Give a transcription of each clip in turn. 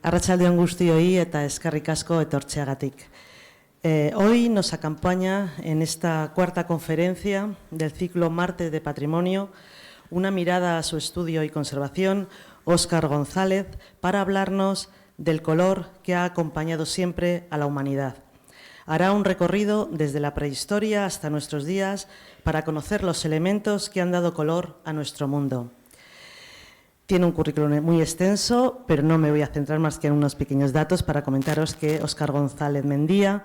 Arratsaldeon guztioi eta eskerrik asko etortzeagatik. Hoy nos acompaña en esta cuarta conferencia del ciclo Martes de Patrimonio una mirada a su estudio y conservación, Óscar González, para hablarnos del color que ha acompañado siempre a la humanidad. Hará un recorrido desde la prehistoria hasta nuestros días para conocer los elementos que han dado color a nuestro mundo. Tiene un currículum muy extenso, pero no me voy a centrar más que en unos pequeños datos para comentaros que Óscar González Mendía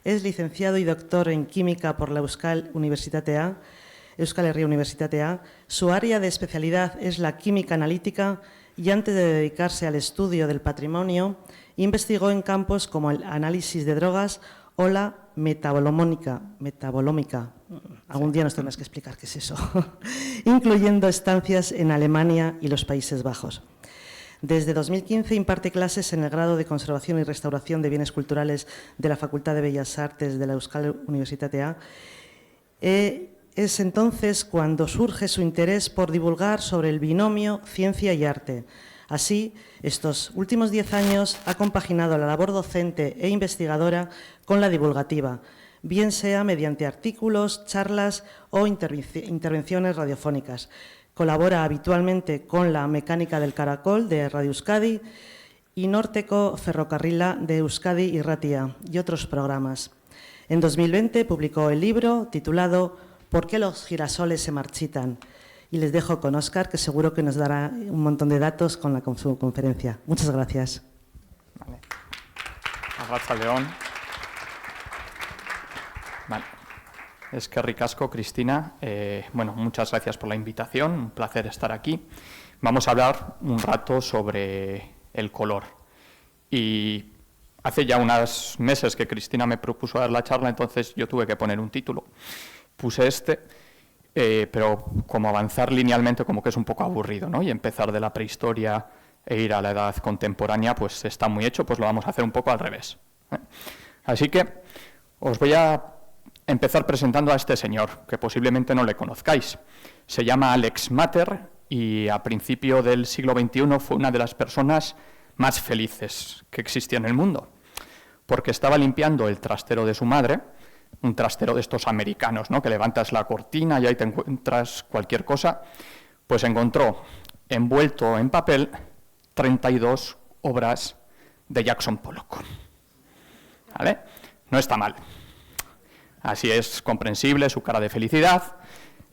es licenciado y doctor en Química por la Euskal Herria Universitatea. Su área de especialidad es la química analítica y antes de dedicarse al estudio del patrimonio, investigó en campos como el análisis de drogas o la metabolómica. Algún día nos tendrás que explicar qué es eso, incluyendo estancias en Alemania y los Países Bajos. Desde 2015 imparte clases en el grado de Conservación y Restauración de Bienes Culturales de la Facultad de Bellas Artes de la Euskal Universitatea. Es entonces cuando surge su interés por divulgar sobre el binomio ciencia y arte. Así, estos últimos 10 años ha compaginado la labor docente e investigadora con la divulgativa, bien sea mediante artículos, charlas o intervenciones radiofónicas. Colabora habitualmente con la Mecánica del Caracol de Radio Euskadi y Norteko Ferrocarrila de Euskadi y Ratia y otros programas. En 2020 publicó el libro titulado ¿Por qué los girasoles se marchitan? Y les dejo con Óscar, que seguro que nos dará un montón de datos con su conferencia. Muchas gracias. Vale. Arratsaldeon. Vale. Eskerrik asko, Cristina. Bueno, muchas gracias por la invitación. Un placer estar aquí. Vamos a hablar un rato sobre el color. Y hace ya unos meses que Cristina me propuso dar la charla, entonces yo tuve que poner un título. Puse pero como avanzar linealmente como que es un poco aburrido, ¿no? Y empezar de la prehistoria e ir a la edad contemporánea, pues está muy hecho, pues lo vamos a hacer un poco al revés. Así que os voy a empezar presentando a este señor, que posiblemente no le conozcáis. Se llama Alex Mater y a principio del siglo XXI fue una de las personas más felices que existía en el mundo, porque estaba limpiando el trastero de su madre, un trastero de estos americanos, ¿no? Que levantas la cortina y ahí te encuentras cualquier cosa, pues encontró envuelto en papel 32 obras de Jackson Pollock. ¿Vale? No está mal. Así es comprensible su cara de felicidad.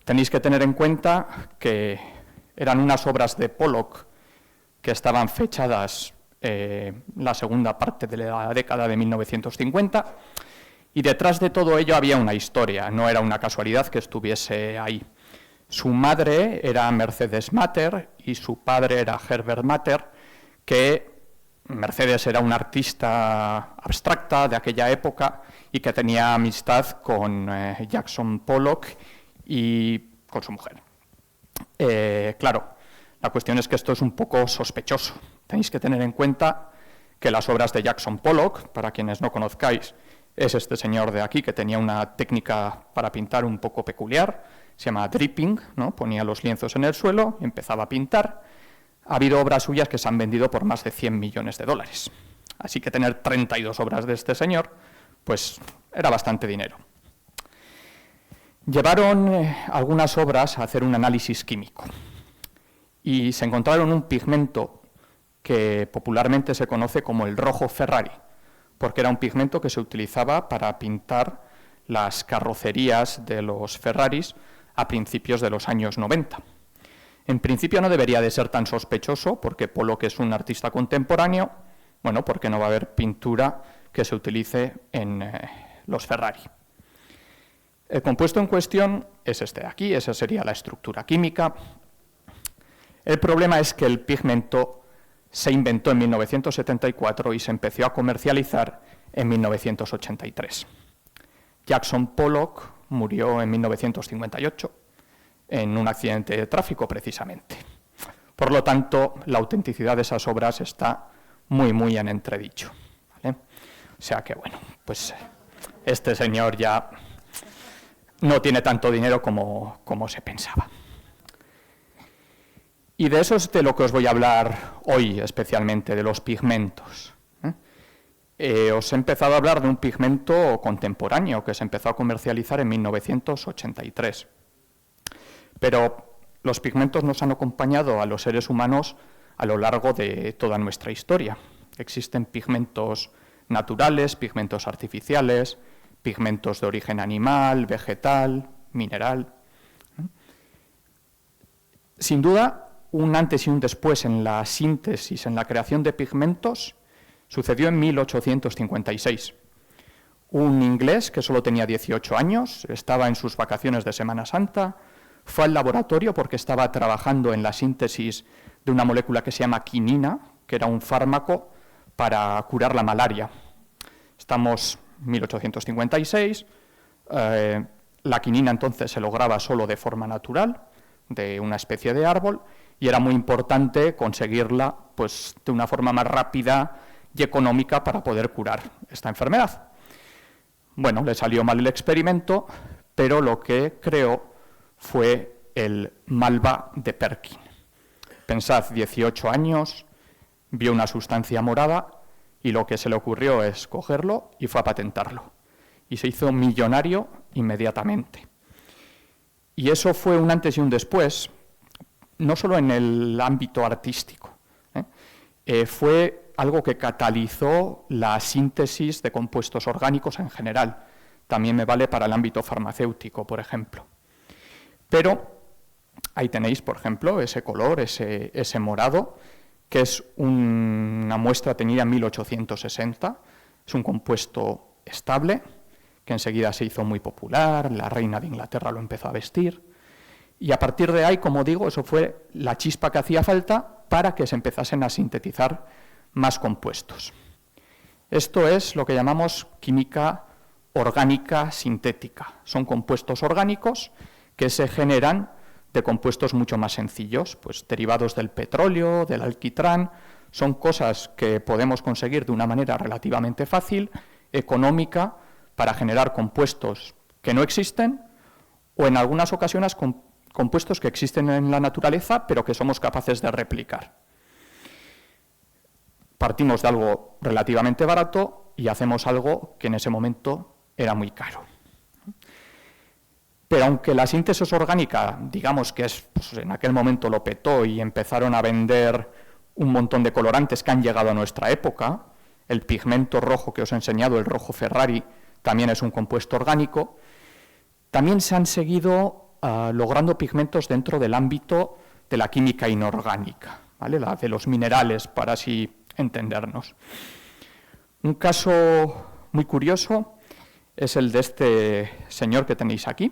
Tenéis que tener en cuenta que eran unas obras de Pollock que estaban fechadas la segunda parte de la década de 1950, y detrás de todo ello había una historia, no era una casualidad que estuviese ahí. Su madre era Mercedes Mater y su padre era Herbert Mater, que Mercedes era una artista abstracta de aquella época y que tenía amistad con Jackson Pollock y con su mujer. Claro, la cuestión es que esto es un poco sospechoso. Tenéis que tener en cuenta que las obras de Jackson Pollock, para quienes no conozcáis, es este señor de aquí que tenía una técnica para pintar un poco peculiar, se llama dripping, ¿no? Ponía los lienzos en el suelo y empezaba a pintar. Ha habido obras suyas que se han vendido por más de 100 millones de dólares. Así que tener 32 obras de este señor, pues era bastante dinero. Llevaron algunas obras a hacer un análisis químico y se encontraron un pigmento que popularmente se conoce como el rojo Ferrari, porque era un pigmento que se utilizaba para pintar las carrocerías de los Ferraris a principios de los años 90. En principio no debería de ser tan sospechoso, porque Pollock es un artista contemporáneo, bueno, porque no va a haber pintura que se utilice en los Ferrari. El compuesto en cuestión es este de aquí, esa sería la estructura química. El problema es que el pigmento se inventó en 1974 y se empezó a comercializar en 1983. Jackson Pollock murió en 1958 en un accidente de tráfico, precisamente. Por lo tanto, la autenticidad de esas obras está muy, muy en entredicho, ¿vale? O sea que, bueno, pues este señor ya no tiene tanto dinero como se pensaba. Y de eso es de lo que os voy a hablar hoy, especialmente, de los pigmentos. Os he empezado a hablar de un pigmento contemporáneo que se empezó a comercializar en 1983. Pero los pigmentos nos han acompañado a los seres humanos a lo largo de toda nuestra historia. Existen pigmentos naturales, pigmentos artificiales, pigmentos de origen animal, vegetal, mineral. Sin duda, un antes y un después en la síntesis, en la creación de pigmentos, sucedió en 1856. Un inglés que solo tenía 18 años, estaba en sus vacaciones de Semana Santa, fue al laboratorio porque estaba trabajando en la síntesis de una molécula que se llama quinina, que era un fármaco para curar la malaria. Estamos en 1856, la quinina entonces se lograba solo de forma natural, de una especie de árbol, y era muy importante conseguirla pues, de una forma más rápida y económica para poder curar esta enfermedad. Bueno, le salió mal el experimento, pero lo que creó fue el Malva de Perkin. Pensad, 18 años, vio una sustancia morada y lo que se le ocurrió es cogerlo y fue a patentarlo. Y se hizo millonario inmediatamente. Y eso fue un antes y un después, no solo en el ámbito artístico, fue algo que catalizó la síntesis de compuestos orgánicos en general. También me vale para el ámbito farmacéutico, por ejemplo. Pero ahí tenéis, por ejemplo, ese color, ese morado, que es una muestra tenida en 1860. Es un compuesto estable, que enseguida se hizo muy popular, la reina de Inglaterra lo empezó a vestir. Y a partir de ahí, como digo, eso fue la chispa que hacía falta para que se empezasen a sintetizar más compuestos. Esto es lo que llamamos química orgánica sintética. Son compuestos orgánicos que se generan de compuestos mucho más sencillos, pues derivados del petróleo, del alquitrán. Son cosas que podemos conseguir de una manera relativamente fácil, económica, para generar compuestos que no existen o en algunas ocasiones compuestos que existen en la naturaleza pero que somos capaces de replicar. Partimos de algo relativamente barato y hacemos algo que en ese momento era muy caro. Pero aunque la síntesis orgánica, digamos que pues en aquel momento lo petó y empezaron a vender un montón de colorantes que han llegado a nuestra época, el pigmento rojo que os he enseñado, el rojo Ferrari, también es un compuesto orgánico, también se han seguido logrando pigmentos dentro del ámbito de la química inorgánica, ¿vale? La de los minerales, para así entendernos. Un caso muy curioso es el de este señor que tenéis aquí,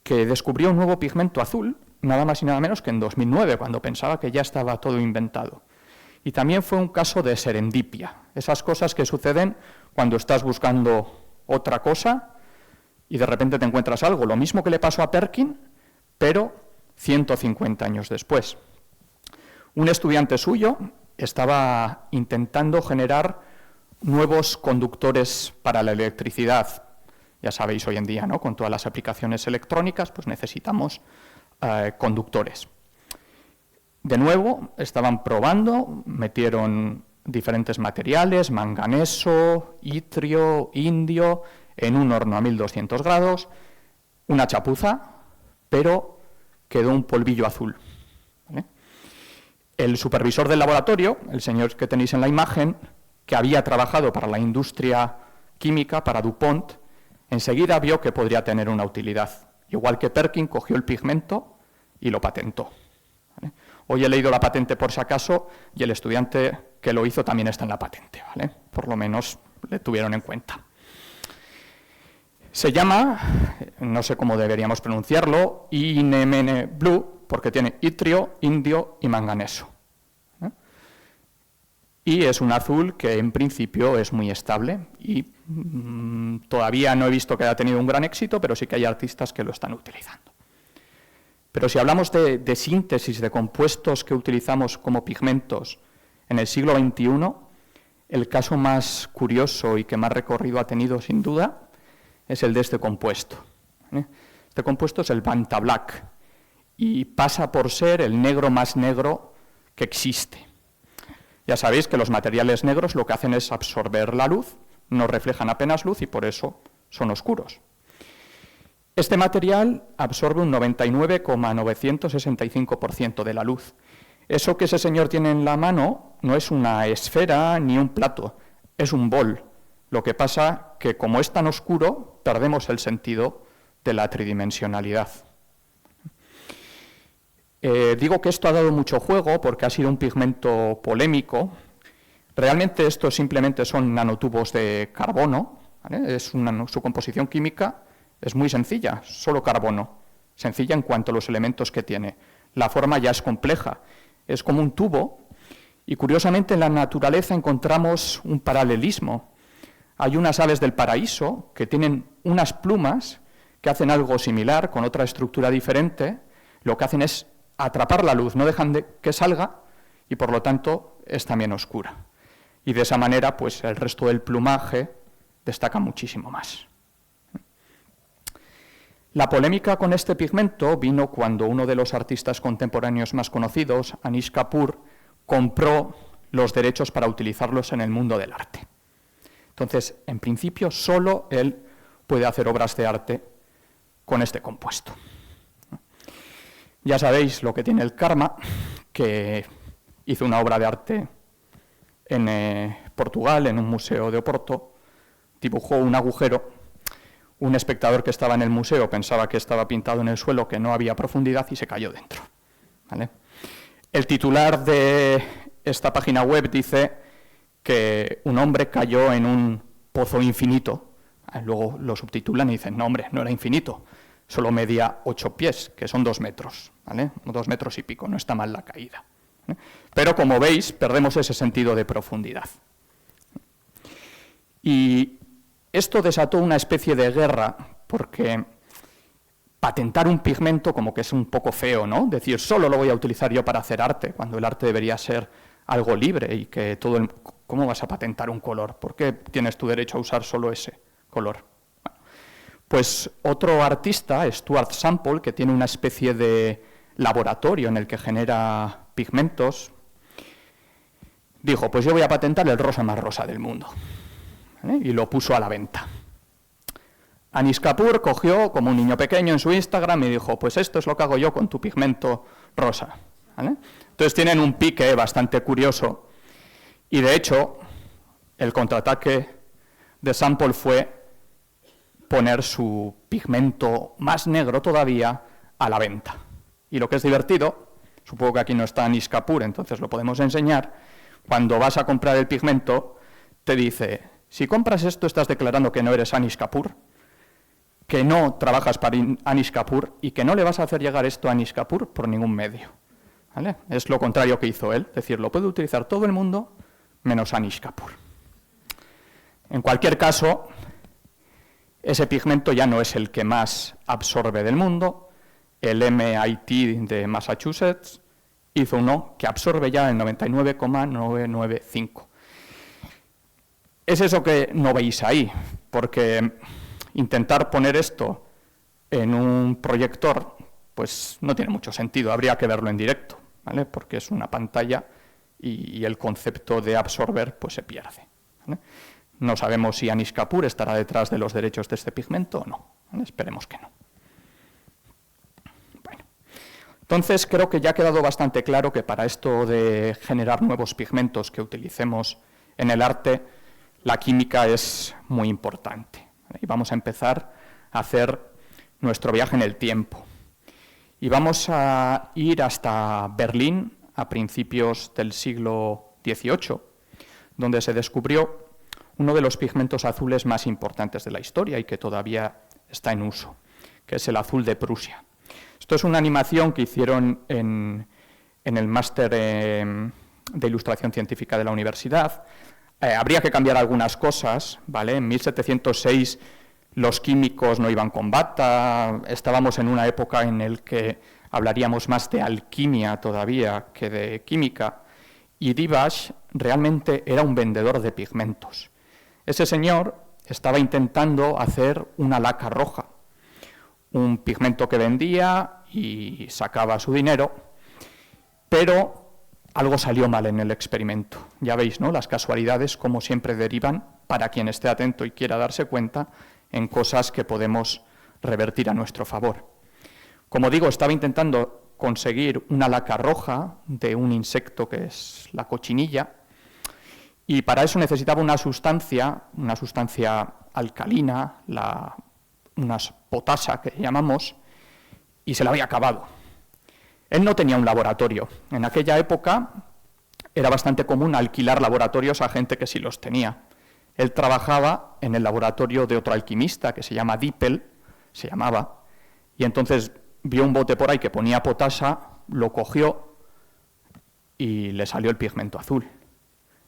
que descubrió un nuevo pigmento azul, nada más y nada menos que en 2009, cuando pensaba que ya estaba todo inventado. Y también fue un caso de serendipia, esas cosas que suceden cuando estás buscando otra cosa y de repente te encuentras algo, lo mismo que le pasó a Perkin, pero 150 años después. Un estudiante suyo estaba intentando generar nuevos conductores para la electricidad. Ya sabéis, hoy en día, ¿no?, con todas las aplicaciones electrónicas, pues necesitamos conductores. De nuevo, estaban probando, metieron diferentes materiales, manganeso, itrio, indio, en un horno a 1200 grados, una chapuza, pero quedó un polvillo azul, ¿vale? El supervisor del laboratorio, el señor que tenéis en la imagen, que había trabajado para la industria química, para DuPont, enseguida vio que podría tener una utilidad. Igual que Perkin, cogió el pigmento y lo patentó, ¿vale? Hoy he leído la patente por si acaso y el estudiante que lo hizo también está en la patente, ¿vale? Por lo menos le tuvieron en cuenta. Se llama, no sé cómo deberíamos pronunciarlo, INMN Blue, porque tiene itrio, indio y manganeso, ¿eh? Y es un azul que en principio es muy estable y todavía no he visto que haya tenido un gran éxito, pero sí que hay artistas que lo están utilizando. Pero si hablamos de síntesis de compuestos que utilizamos como pigmentos en el siglo XXI, el caso más curioso y que más recorrido ha tenido, sin duda, es el de este compuesto. Este compuesto es el Vantablack y pasa por ser el negro más negro que existe. Ya sabéis que los materiales negros lo que hacen es absorber la luz, no reflejan apenas luz y por eso son oscuros. Este material absorbe un 99,965% de la luz. Eso que ese señor tiene en la mano no es una esfera ni un plato, es un bol. Lo que pasa que como es tan oscuro, perdemos el sentido de la tridimensionalidad. Digo que esto ha dado mucho juego porque ha sido un pigmento polémico. Realmente estos simplemente son nanotubos de carbono, ¿vale? Su composición química es muy sencilla, solo carbono. Sencilla en cuanto a los elementos que tiene. La forma ya es compleja, es como un tubo y curiosamente en la naturaleza encontramos un paralelismo. Hay unas aves del paraíso que tienen unas plumas que hacen algo similar, con otra estructura diferente. Lo que hacen es atrapar la luz, no dejan que salga y por lo tanto es también oscura. Y de esa manera pues el resto del plumaje destaca muchísimo más. La polémica con este pigmento vino cuando uno de los artistas contemporáneos más conocidos, Anish Kapoor, compró los derechos para utilizarlos en el mundo del arte. Entonces, en principio, solo él puede hacer obras de arte con este compuesto. Ya sabéis lo que tiene el karma, que hizo una obra de arte en Portugal, en un museo de Oporto, dibujó un agujero. Un espectador que estaba en el museo pensaba que estaba pintado en el suelo, que no había profundidad y se cayó dentro. ¿Vale? El titular de esta página web dice que un hombre cayó en un pozo infinito. Luego lo subtitulan y dicen, no hombre, no era infinito, solo medía 8 pies, que son 2 metros, ¿vale? 2 metros y pico, no está mal la caída. Pero como veis, perdemos ese sentido de profundidad. Y esto desató una especie de guerra, porque patentar un pigmento como que es un poco feo, ¿no? Decir, solo lo voy a utilizar yo para hacer arte, cuando el arte debería ser algo libre y que ¿cómo vas a patentar un color? ¿Por qué tienes tu derecho a usar solo ese color? Bueno, pues otro artista, Stuart Sample, que tiene una especie de laboratorio en el que genera pigmentos, dijo, pues yo voy a patentar el rosa más rosa del mundo. ¿Vale? Y lo puso a la venta. Anish Kapoor cogió como un niño pequeño en su Instagram y dijo, pues esto es lo que hago yo con tu pigmento rosa. ¿Vale? Entonces tienen un pique bastante curioso y de hecho el contraataque de Sample fue poner su pigmento más negro todavía a la venta. Y lo que es divertido, supongo que aquí no está Anish Kapoor, entonces lo podemos enseñar, cuando vas a comprar el pigmento te dice, si compras esto estás declarando que no eres Anish Kapoor, que no trabajas para Anish Kapoor y que no le vas a hacer llegar esto a Anish Kapoor por ningún medio. ¿Vale? Es lo contrario que hizo él, es decir, lo puede utilizar todo el mundo menos Anish Kapoor. En cualquier caso, ese pigmento ya no es el que más absorbe del mundo. El MIT de Massachusetts hizo uno que absorbe ya el 99,995. Es eso que no veis ahí, porque intentar poner esto en un proyector pues no tiene mucho sentido, habría que verlo en directo, ¿vale? Porque es una pantalla y el concepto de absorber pues se pierde, ¿vale? No sabemos si Anish Kapoor estará detrás de los derechos de este pigmento o no, ¿vale? Esperemos que no. Bueno, entonces creo que ya ha quedado bastante claro que para esto de generar nuevos pigmentos que utilicemos en el arte, la química es muy importante. Y vamos a empezar a hacer nuestro viaje en el tiempo. Y vamos a ir hasta Berlín a principios del siglo XVIII, donde se descubrió uno de los pigmentos azules más importantes de la historia y que todavía está en uso, que es el azul de Prusia. Esto es una animación que hicieron en el máster de Ilustración Científica de la universidad. Habría que cambiar algunas cosas, ¿vale? En 1706 los químicos no iban con bata, estábamos en una época en la que hablaríamos más de alquimia todavía que de química, y Divash realmente era un vendedor de pigmentos. Ese señor estaba intentando hacer una laca roja, un pigmento que vendía y sacaba su dinero, pero algo salió mal en el experimento. Ya veis, ¿no?, las casualidades como siempre derivan, para quien esté atento y quiera darse cuenta, en cosas que podemos revertir a nuestro favor. Como digo, estaba intentando conseguir una laca roja de un insecto que es la cochinilla, y para eso necesitaba una sustancia alcalina, una potasa que llamamos, y se la había acabado. Él no tenía un laboratorio. En aquella época era bastante común alquilar laboratorios a gente que sí los tenía. Él trabajaba en el laboratorio de otro alquimista que se llama Dippel, se llamaba, y entonces vio un bote por ahí que ponía potasa, lo cogió y le salió el pigmento azul.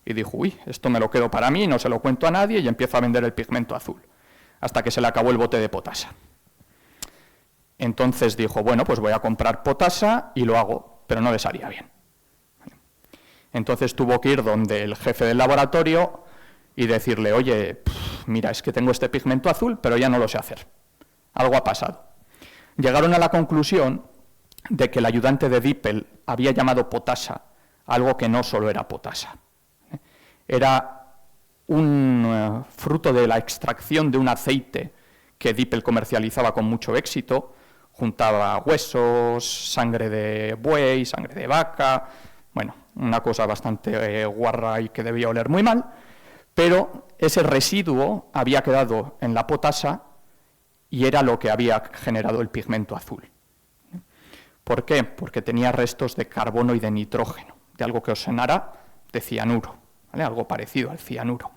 Y dijo, uy, esto me lo quedo para mí, no se lo cuento a nadie, y empiezo a vender el pigmento azul, hasta que se le acabó el bote de potasa. Entonces dijo, bueno, pues voy a comprar potasa y lo hago, pero no le salía bien. Entonces tuvo que ir donde el jefe del laboratorio y decirle, oye, mira, es que tengo este pigmento azul, pero ya no lo sé hacer. Algo ha pasado. Llegaron a la conclusión de que el ayudante de Dippel había llamado potasa algo que no solo era potasa. Era un fruto de la extracción de un aceite que Dippel comercializaba con mucho éxito. Juntaba huesos, sangre de buey, sangre de vaca, bueno, una cosa bastante guarra y que debía oler muy mal, pero ese residuo había quedado en la potasa y era lo que había generado el pigmento azul. ¿Por qué? Porque tenía restos de carbono y de nitrógeno, de algo que os sonará de cianuro, ¿vale?, algo parecido al cianuro.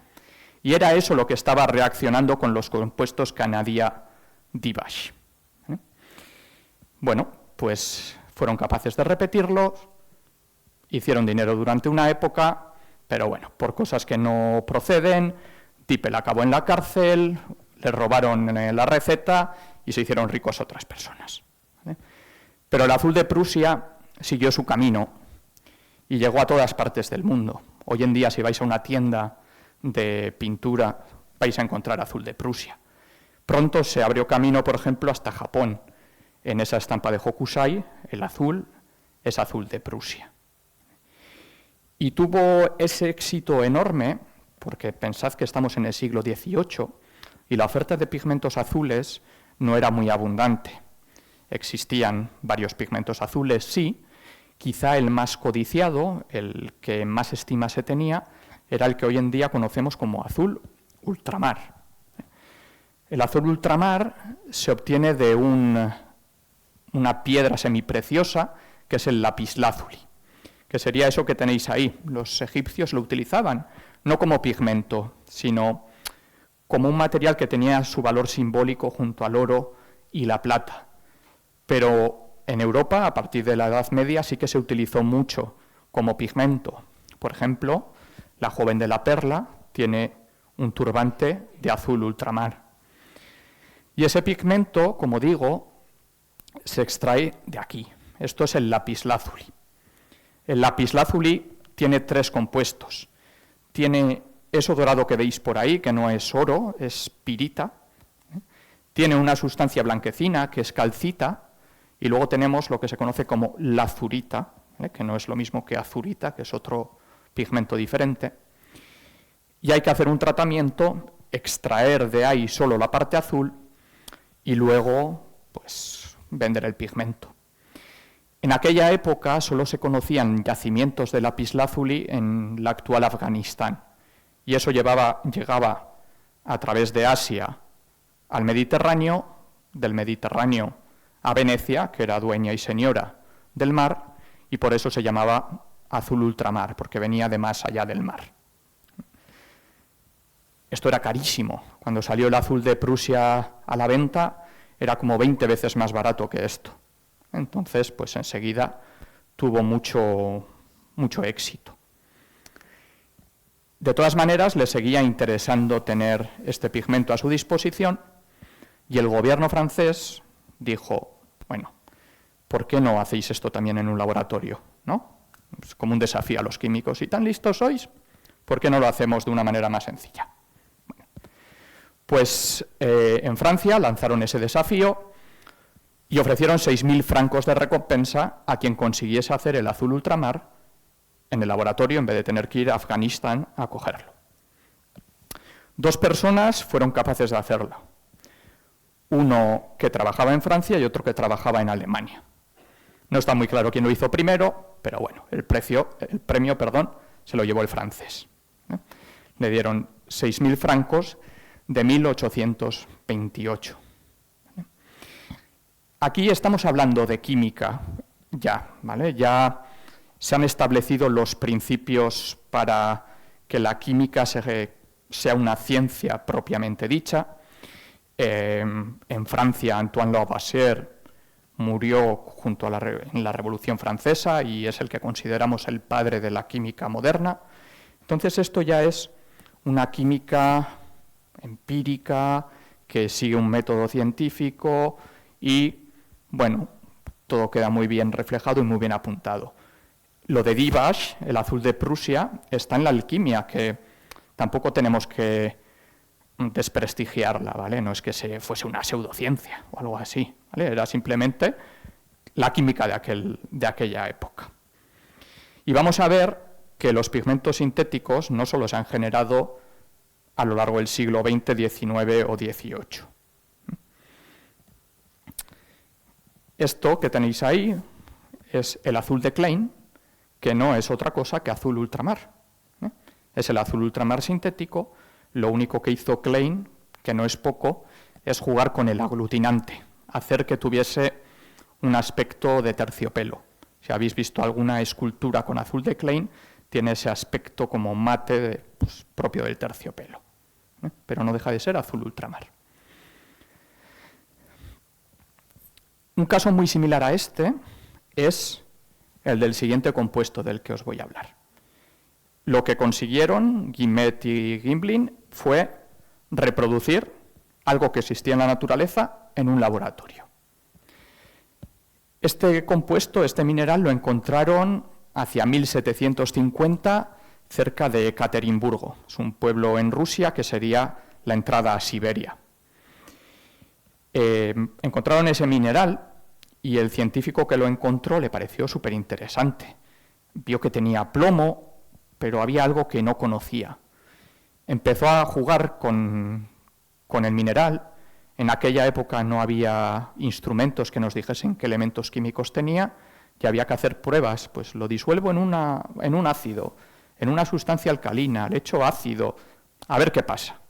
Y era eso lo que estaba reaccionando con los compuestos Canadia-Divash. Bueno, pues fueron capaces de repetirlo, hicieron dinero durante una época, pero bueno, por cosas que no proceden, Dippel acabó en la cárcel, le robaron la receta y se hicieron ricos otras personas. Pero el azul de Prusia siguió su camino y llegó a todas partes del mundo. Hoy en día, si vais a una tienda de pintura, vais a encontrar azul de Prusia. Pronto se abrió camino, por ejemplo, hasta Japón. En esa estampa de Hokusai, el azul es azul de Prusia. Y tuvo ese éxito enorme, porque pensad que estamos en el siglo XVIII, y la oferta de pigmentos azules no era muy abundante. Existían varios pigmentos azules, sí. Quizá el más codiciado, el que más estima se tenía, era el que hoy en día conocemos como azul ultramar. El azul ultramar se obtiene de una piedra semipreciosa, que es el lapislázuli, que sería eso que tenéis ahí. Los egipcios lo utilizaban, no como pigmento, sino como un material que tenía su valor simbólico junto al oro y la plata. Pero en Europa, a partir de la Edad Media, sí que se utilizó mucho como pigmento. Por ejemplo, la joven de la Perla tiene un turbante de azul ultramar. Y ese pigmento, como digo, se extrae de aquí. Esto es el lapislázuli. El lapislázuli tiene 3 compuestos. Tiene eso dorado que veis por ahí, que no es oro, es pirita. Tiene una sustancia blanquecina, que es calcita. Y luego tenemos lo que se conoce como lazurita, que no es lo mismo que azurita, que es otro pigmento diferente. Y hay que hacer un tratamiento, extraer de ahí solo la parte azul y luego pues vender el pigmento. En aquella época solo se conocían yacimientos de lapislázuli en la actual Afganistán, y eso llegaba a través de Asia al Mediterráneo, del Mediterráneo a Venecia, que era dueña y señora del mar, y por eso se llamaba azul ultramar, porque venía de más allá del mar. Esto era carísimo. Cuando salió el azul de Prusia a la venta, era como 20 veces más barato que esto. Entonces, pues enseguida tuvo mucho éxito. De todas maneras, le seguía interesando tener este pigmento a su disposición, y el gobierno francés dijo, bueno, ¿por qué no hacéis esto también en un laboratorio? ¿No? Es como un desafío a los químicos. Si tan listos sois, ¿por qué no lo hacemos de una manera más sencilla? Bueno, pues en Francia lanzaron ese desafío y ofrecieron 6.000 francos de recompensa a quien consiguiese hacer el azul ultramar en el laboratorio en vez de tener que ir a Afganistán a cogerlo. 2 personas fueron capaces de hacerlo. Uno que trabajaba en Francia y otro que trabajaba en Alemania. No está muy claro quién lo hizo primero, pero bueno, el premio, se lo llevó el francés. Le dieron 6.000 francos de 1828. Aquí estamos hablando de química ya, ¿vale? Ya se han establecido los principios para que la química sea una ciencia propiamente dicha. En Francia, Antoine Lavoisier murió en la Revolución Francesa y es el que consideramos el padre de la química moderna. Entonces esto ya es una química empírica que sigue un método científico y, bueno, todo queda muy bien reflejado y muy bien apuntado. Lo de Dibach, el azul de Prusia, está en la alquimia, que tampoco tenemos que desprestigiarla, ¿vale? No es que fuese una pseudociencia o algo así, ¿vale? Era simplemente la química de aquella época. Y vamos a ver que los pigmentos sintéticos no solo se han generado a lo largo del siglo XX, XIX o XVIII. Esto que tenéis ahí es el azul de Klein, que no es otra cosa que azul ultramar. Es el azul ultramar sintético. Lo único que hizo Klein, que no es poco, es jugar con el aglutinante, hacer que tuviese un aspecto de terciopelo. Si habéis visto alguna escultura con azul de Klein, tiene ese aspecto como mate propio del terciopelo, pero no deja de ser azul ultramar. Un caso muy similar a este es el del siguiente compuesto del que os voy a hablar. Lo que consiguieron Guimet y Gimblin fue reproducir algo que existía en la naturaleza en un laboratorio. Este compuesto, este mineral, lo encontraron hacia 1750 cerca de Ekaterimburgo. Es un pueblo en Rusia que sería la entrada a Siberia. Encontraron ese mineral y el científico que lo encontró le pareció súper interesante. Vio que tenía plomo, pero había algo que no conocía. Empezó a jugar con el mineral. En aquella época no había instrumentos que nos dijesen qué elementos químicos tenía, y había que hacer pruebas. Pues lo disuelvo en un ácido, en una sustancia alcalina, le echo ácido, a ver qué pasa.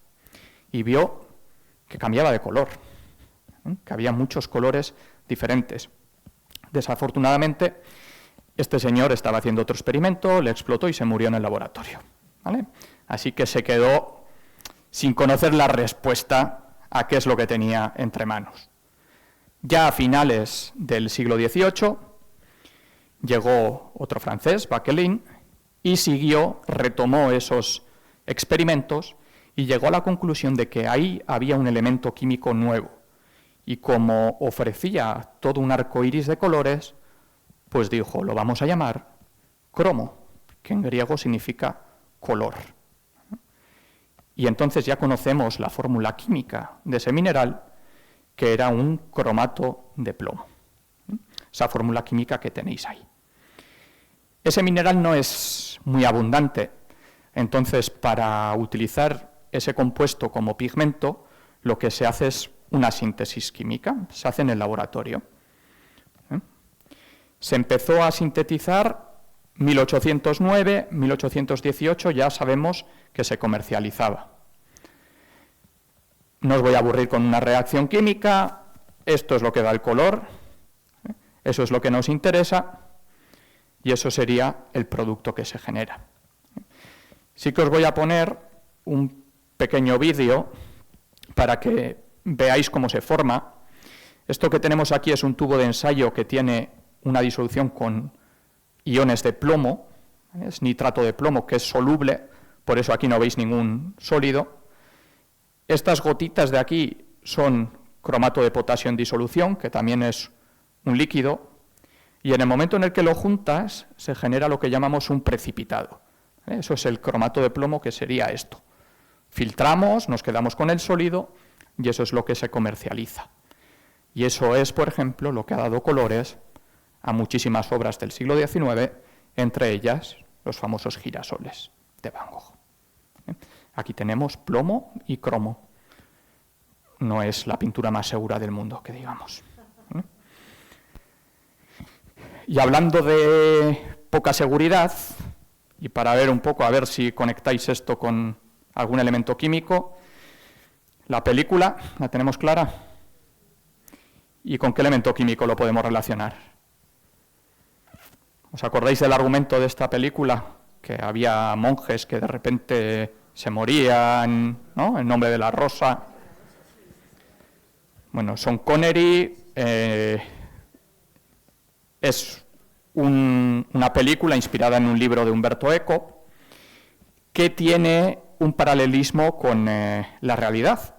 Y vio que cambiaba de color, que había muchos colores diferentes. Desafortunadamente, este señor estaba haciendo otro experimento, le explotó y se murió en el laboratorio, ¿vale? Así que se quedó sin conocer la respuesta a qué es lo que tenía entre manos. Ya a finales del siglo XVIII llegó otro francés, Vauquelin, y retomó esos experimentos y llegó a la conclusión de que ahí había un elemento químico nuevo. Y como ofrecía todo un arco iris de colores, pues dijo, lo vamos a llamar cromo, que en griego significa color. Y entonces ya conocemos la fórmula química de ese mineral, que era un cromato de plomo. Esa fórmula química que tenéis ahí. Ese mineral no es muy abundante, entonces para utilizar ese compuesto como pigmento, lo que se hace es una síntesis química, se hace en el laboratorio. Se empezó a sintetizar 1809, 1818, ya sabemos que se comercializaba. No os voy a aburrir con una reacción química, esto es lo que da el color, eso es lo que nos interesa y eso sería el producto que se genera. Sí que os voy a poner un pequeño vídeo para que veáis cómo se forma. Esto que tenemos aquí es un tubo de ensayo que tiene una disolución con iones de plomo, es nitrato de plomo que es soluble, por eso aquí no veis ningún sólido. Estas gotitas de aquí son cromato de potasio en disolución, que también es un líquido, y en el momento en el que lo juntas se genera lo que llamamos un precipitado. Eso es el cromato de plomo, que sería esto. Filtramos, nos quedamos con el sólido y eso es lo que se comercializa. Y eso es, por ejemplo, lo que ha dado colores a muchísimas obras del siglo XIX, entre ellas los famosos girasoles de Van Gogh. Aquí tenemos plomo y cromo. No es la pintura más segura del mundo, que digamos. Y hablando de poca seguridad, y para ver un poco, a ver si conectáis esto con algún elemento químico, la película, ¿la tenemos clara? ¿Y con qué elemento químico lo podemos relacionar? ¿Os acordáis del argumento de esta película? Que había monjes que de repente se morían, ¿no?, en nombre de la rosa. Bueno, Sean Connery es una película inspirada en un libro de Umberto Eco que tiene un paralelismo con la realidad,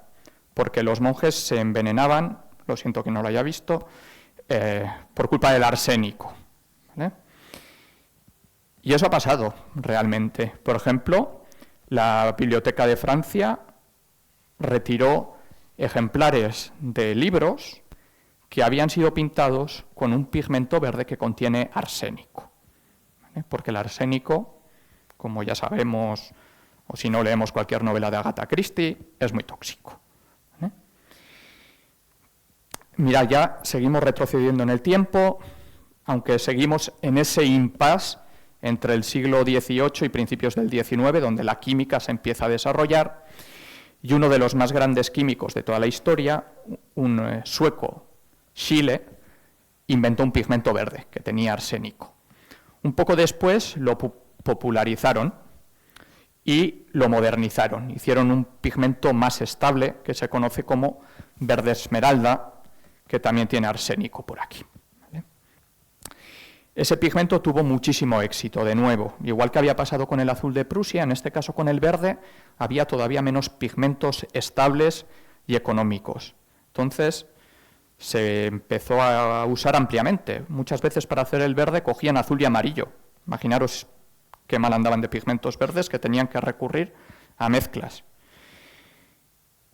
porque los monjes se envenenaban, lo siento que no lo haya visto, por culpa del arsénico, ¿vale? Y eso ha pasado realmente. Por ejemplo, la Biblioteca de Francia retiró ejemplares de libros que habían sido pintados con un pigmento verde que contiene arsénico, ¿vale? Porque el arsénico, como ya sabemos, o si no leemos cualquier novela de Agatha Christie, es muy tóxico, ¿vale? Mirad, ya seguimos retrocediendo en el tiempo, aunque seguimos en ese impasse entre el siglo XVIII y principios del XIX, donde la química se empieza a desarrollar, y uno de los más grandes químicos de toda la historia, un sueco, Schiele, inventó un pigmento verde que tenía arsénico. Un poco después lo popularizaron y lo modernizaron. Hicieron un pigmento más estable que se conoce como verde esmeralda, que también tiene arsénico por aquí. ¿Vale? Ese pigmento tuvo muchísimo éxito, de nuevo. Igual que había pasado con el azul de Prusia, en este caso con el verde, había todavía menos pigmentos estables y económicos. Entonces, se empezó a usar ampliamente. Muchas veces para hacer el verde cogían azul y amarillo. Imaginaros qué mal andaban de pigmentos verdes que tenían que recurrir a mezclas.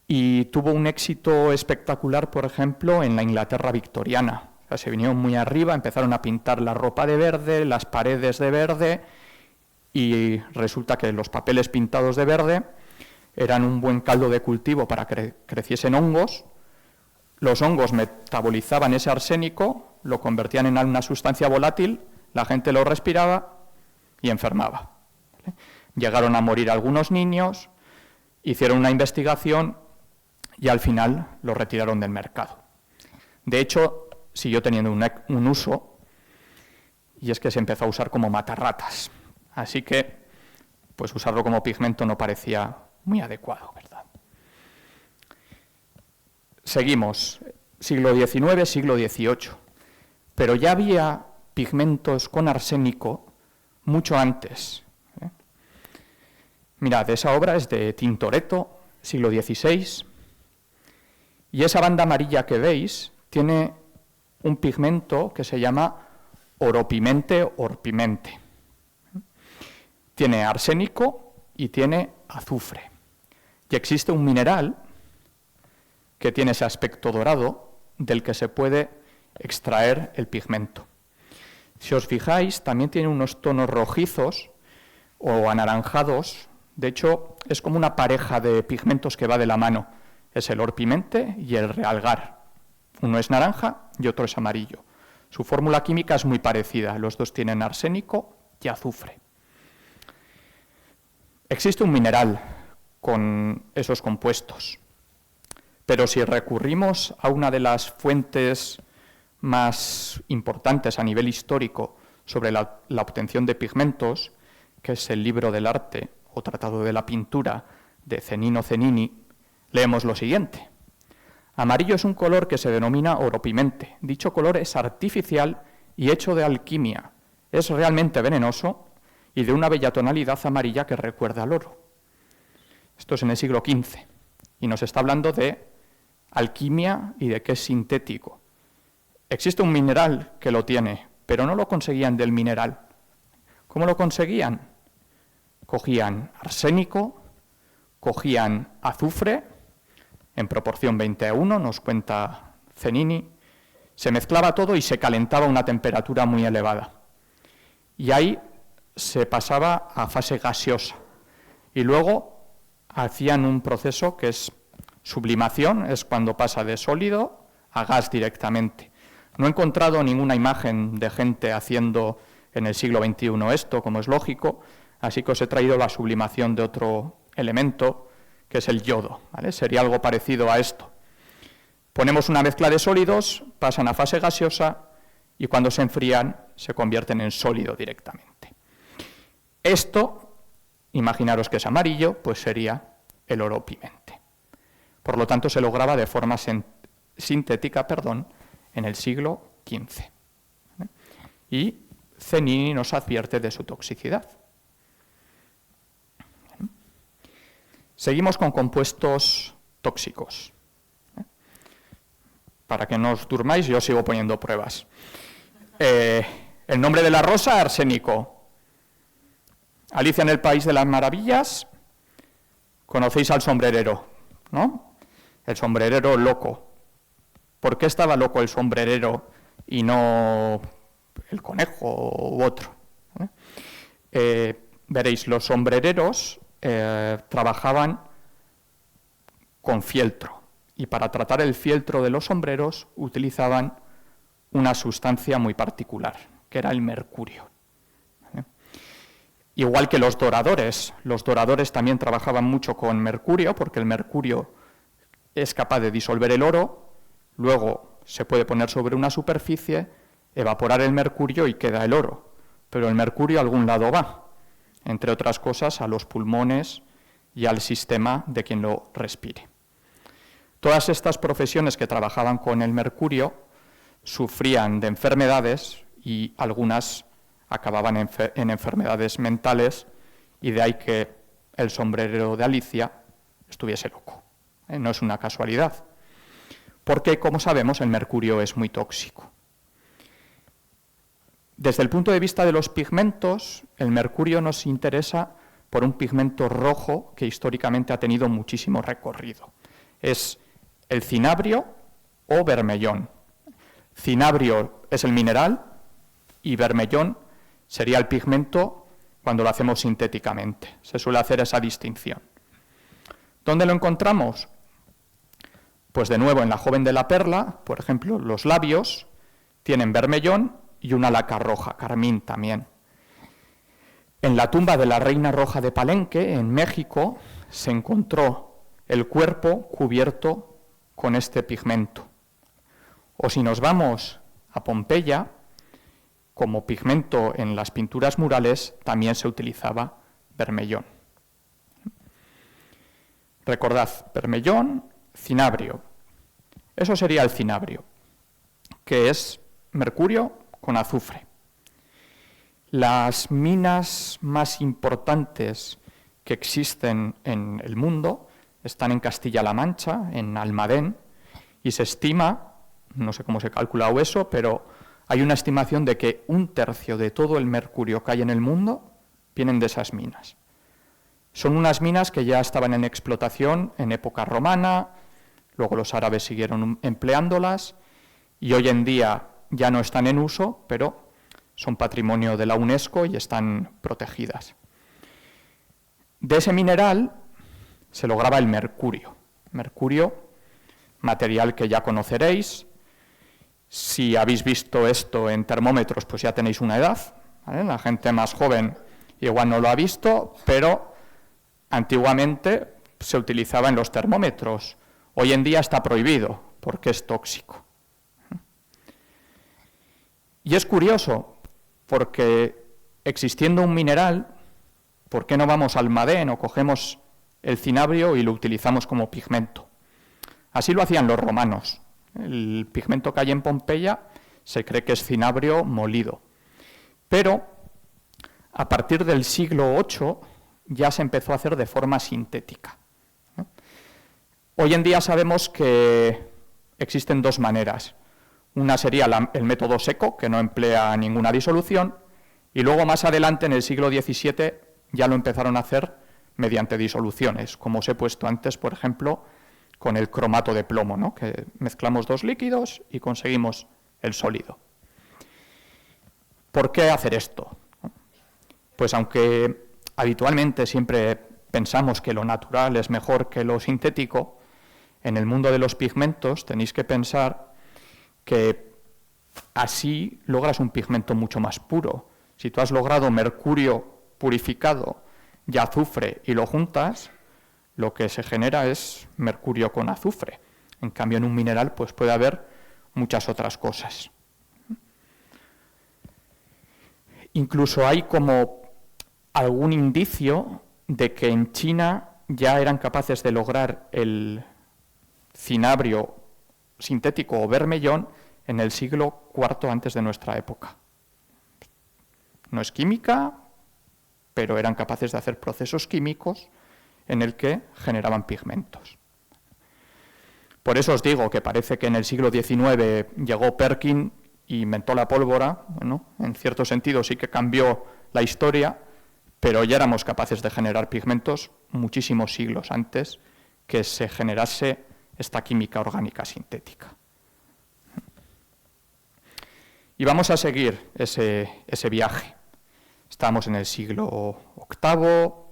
Y tuvo un éxito espectacular, por ejemplo, en la Inglaterra victoriana. O sea, se vinieron muy arriba, empezaron a pintar la ropa de verde, las paredes de verde, y resulta que los papeles pintados de verde eran un buen caldo de cultivo para que creciesen hongos. Los hongos metabolizaban ese arsénico, lo convertían en una sustancia volátil, la gente lo respiraba y enfermaba. ¿Vale? Llegaron a morir algunos niños, hicieron una investigación y al final lo retiraron del mercado. De hecho, siguió teniendo un uso, y es que se empezó a usar como matarratas. Así que, pues usarlo como pigmento no parecía muy adecuado, ¿verdad? Seguimos, siglo XIX, siglo XVIII, pero ya había pigmentos con arsénico mucho antes. Mirad, esa obra es de Tintoretto, siglo XVI, y esa banda amarilla que veis tiene un pigmento que se llama oropimente orpimente. Tiene arsénico y tiene azufre. Y existe un mineral que tiene ese aspecto dorado del que se puede extraer el pigmento. Si os fijáis, también tiene unos tonos rojizos o anaranjados. De hecho, es como una pareja de pigmentos que va de la mano. Es el orpimente y el realgar. Uno es naranja y otro es amarillo. Su fórmula química es muy parecida. Los dos tienen arsénico y azufre. Existe un mineral con esos compuestos. Pero si recurrimos a una de las fuentes más importantes a nivel histórico sobre la obtención de pigmentos, que es el Libro del Arte o Tratado de la Pintura de Cenino Cenini, leemos lo siguiente. Amarillo es un color que se denomina oropimente. Dicho color es artificial y hecho de alquimia. Es realmente venenoso y de una bella tonalidad amarilla que recuerda al oro. Esto es en el siglo XV y nos está hablando de alquimia y de que es sintético. Existe un mineral que lo tiene, pero no lo conseguían del mineral. ¿Cómo lo conseguían? Cogían arsénico, cogían azufre, en proporción 20:1, nos cuenta Cenini, se mezclaba todo y se calentaba a una temperatura muy elevada. Y ahí se pasaba a fase gaseosa. Y luego hacían un proceso que es sublimación, es cuando pasa de sólido a gas directamente. No he encontrado ninguna imagen de gente haciendo en el siglo XXI esto, como es lógico, así que os he traído la sublimación de otro elemento, que es el yodo, ¿vale? Sería algo parecido a esto. Ponemos una mezcla de sólidos, pasan a fase gaseosa y cuando se enfrían se convierten en sólido directamente. Esto, imaginaros que es amarillo, pues sería el oro pimente. Por lo tanto, se lograba de forma sintética, en el siglo XV. ¿Vale? Y Cenini nos advierte de su toxicidad. Seguimos con compuestos tóxicos. Para que no os durmáis, yo sigo poniendo pruebas. El nombre de la rosa, arsénico. Alicia en el País de las Maravillas, conocéis al sombrerero, ¿no? El sombrerero loco. ¿Por qué estaba loco el sombrerero y no el conejo u otro? Veréis, los sombrereros trabajaban con fieltro y para tratar el fieltro de los sombreros utilizaban una sustancia muy particular, que era el mercurio. Igual que los doradores también trabajaban mucho con mercurio, porque el mercurio es capaz de disolver el oro, luego se puede poner sobre una superficie, evaporar el mercurio y queda el oro, pero el mercurio a algún lado va, entre otras cosas a los pulmones y al sistema de quien lo respire. Todas estas profesiones que trabajaban con el mercurio sufrían de enfermedades y algunas acababan en enfermedades mentales, y de ahí que el sombrerero de Alicia estuviese loco. No es una casualidad, porque, como sabemos, el mercurio es muy tóxico. Desde el punto de vista de los pigmentos, el mercurio nos interesa por un pigmento rojo que históricamente ha tenido muchísimo recorrido. Es el cinabrio o bermellón. Cinabrio es el mineral y bermellón sería el pigmento cuando lo hacemos sintéticamente. Se suele hacer esa distinción. ¿Dónde lo encontramos? Pues de nuevo en la joven de la perla, por ejemplo, los labios tienen bermellón y una laca roja, carmín también. En la tumba de la reina roja de Palenque, en México, se encontró el cuerpo cubierto con este pigmento. O si nos vamos a Pompeya, como pigmento en las pinturas murales también se utilizaba bermellón. Recordad, bermellón, cinabrio. Eso sería el cinabrio, que es mercurio con azufre. Las minas más importantes que existen en el mundo están en Castilla-La Mancha, en Almadén, y se estima, no sé cómo se calcula eso, pero hay una estimación de que 1/3 de todo el mercurio que hay en el mundo vienen de esas minas. Son unas minas que ya estaban en explotación en época romana, luego los árabes siguieron empleándolas y hoy en día ya no están en uso, pero son patrimonio de la UNESCO y están protegidas. De ese mineral se lograba el mercurio. Mercurio, material que ya conoceréis. Si habéis visto esto en termómetros, pues ya tenéis una edad, ¿vale? La gente más joven igual no lo ha visto, pero antiguamente se utilizaba en los termómetros. Hoy en día está prohibido porque es tóxico. Y es curioso, porque existiendo un mineral, ¿por qué no vamos al Almadén o cogemos el cinabrio y lo utilizamos como pigmento? Así lo hacían los romanos. El pigmento que hay en Pompeya se cree que es cinabrio molido. Pero a partir del siglo VIII ya se empezó a hacer de forma sintética. Hoy en día sabemos que existen dos maneras. Una sería el método seco, que no emplea ninguna disolución, y luego más adelante, en el siglo XVII, ya lo empezaron a hacer mediante disoluciones, como os he puesto antes, por ejemplo, con el cromato de plomo, ¿no? Que mezclamos dos líquidos y conseguimos el sólido. ¿Por qué hacer esto? Pues aunque habitualmente siempre pensamos que lo natural es mejor que lo sintético, en el mundo de los pigmentos tenéis que pensar que así logras un pigmento mucho más puro. Si tú has logrado mercurio purificado y azufre y lo juntas, lo que se genera es mercurio con azufre. En cambio, en un mineral pues puede haber muchas otras cosas. Incluso hay como algún indicio de que en China ya eran capaces de lograr el cinabrio sintético o bermellón en el siglo IV antes de nuestra época. No es química, pero eran capaces de hacer procesos químicos en el que generaban pigmentos. Por eso os digo que parece que en el siglo XIX llegó Perkin e inventó la pólvora. Bueno, en cierto sentido sí que cambió la historia, pero ya éramos capaces de generar pigmentos muchísimos siglos antes que se generase esta química orgánica sintética. Y vamos a seguir ese viaje. Estamos en el siglo VIII.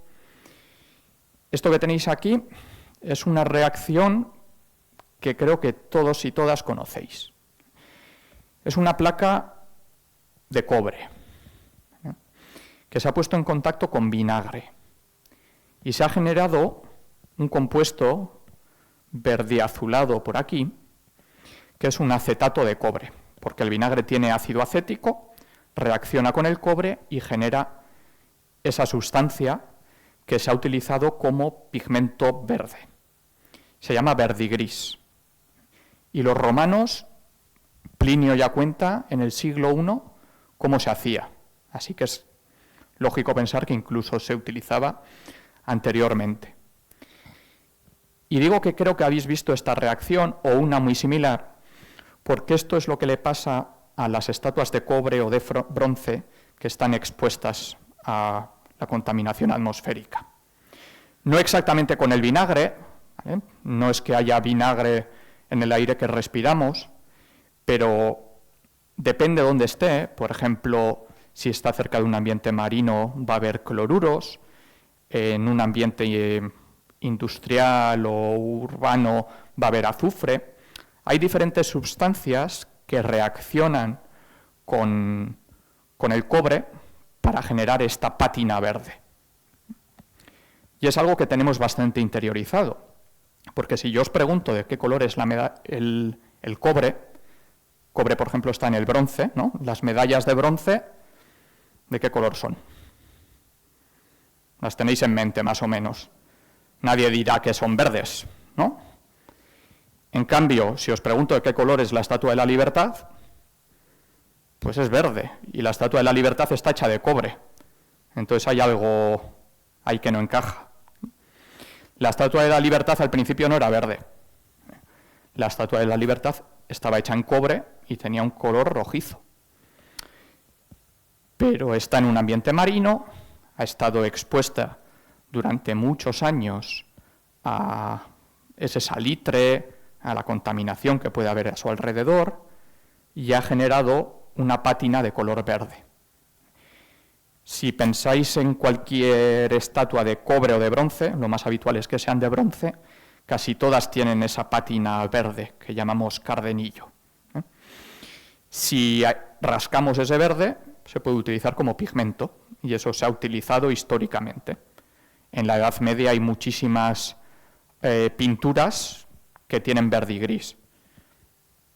Esto que tenéis aquí es una reacción que creo que todos y todas conocéis. Es una placa de cobre que se ha puesto en contacto con vinagre y se ha generado un compuesto verdiazulado por aquí, que es un acetato de cobre, porque el vinagre tiene ácido acético, reacciona con el cobre y genera esa sustancia que se ha utilizado como pigmento verde. Se llama verdigris. Y los romanos, Plinio ya cuenta en el siglo I cómo se hacía. Así que es lógico pensar que incluso se utilizaba anteriormente. Y digo que creo que habéis visto esta reacción o una muy similar, porque esto es lo que le pasa a las estatuas de cobre o de bronce que están expuestas a la contaminación atmosférica. No exactamente con el vinagre, ¿vale? No es que haya vinagre en el aire que respiramos, pero depende de dónde esté. Por ejemplo, si está cerca de un ambiente marino va a haber cloruros, en un ambiente industrial o urbano va a haber azufre. Hay diferentes sustancias que reaccionan con el cobre para generar esta pátina verde. Y es algo que tenemos bastante interiorizado, porque si yo os pregunto de qué color es el cobre, por ejemplo está en el bronce, ¿no? Las medallas de bronce, ¿de qué color son? Las tenéis en mente más o menos. Nadie dirá que son verdes, ¿no? En cambio, si os pregunto de qué color es la Estatua de la Libertad, pues es verde, y la Estatua de la Libertad está hecha de cobre. Entonces hay algo ahí que no encaja. La Estatua de la Libertad al principio no era verde. La Estatua de la Libertad estaba hecha en cobre y tenía un color rojizo. Pero está en un ambiente marino, ha estado expuesta durante muchos años a ese salitre, a la contaminación que puede haber a su alrededor, y ha generado una pátina de color verde. Si pensáis en cualquier estatua de cobre o de bronce, lo más habitual es que sean de bronce, casi todas tienen esa pátina verde que llamamos cardenillo. Si rascamos ese verde, se puede utilizar como pigmento, y eso se ha utilizado históricamente. En la Edad Media hay muchísimas pinturas que tienen verde y gris.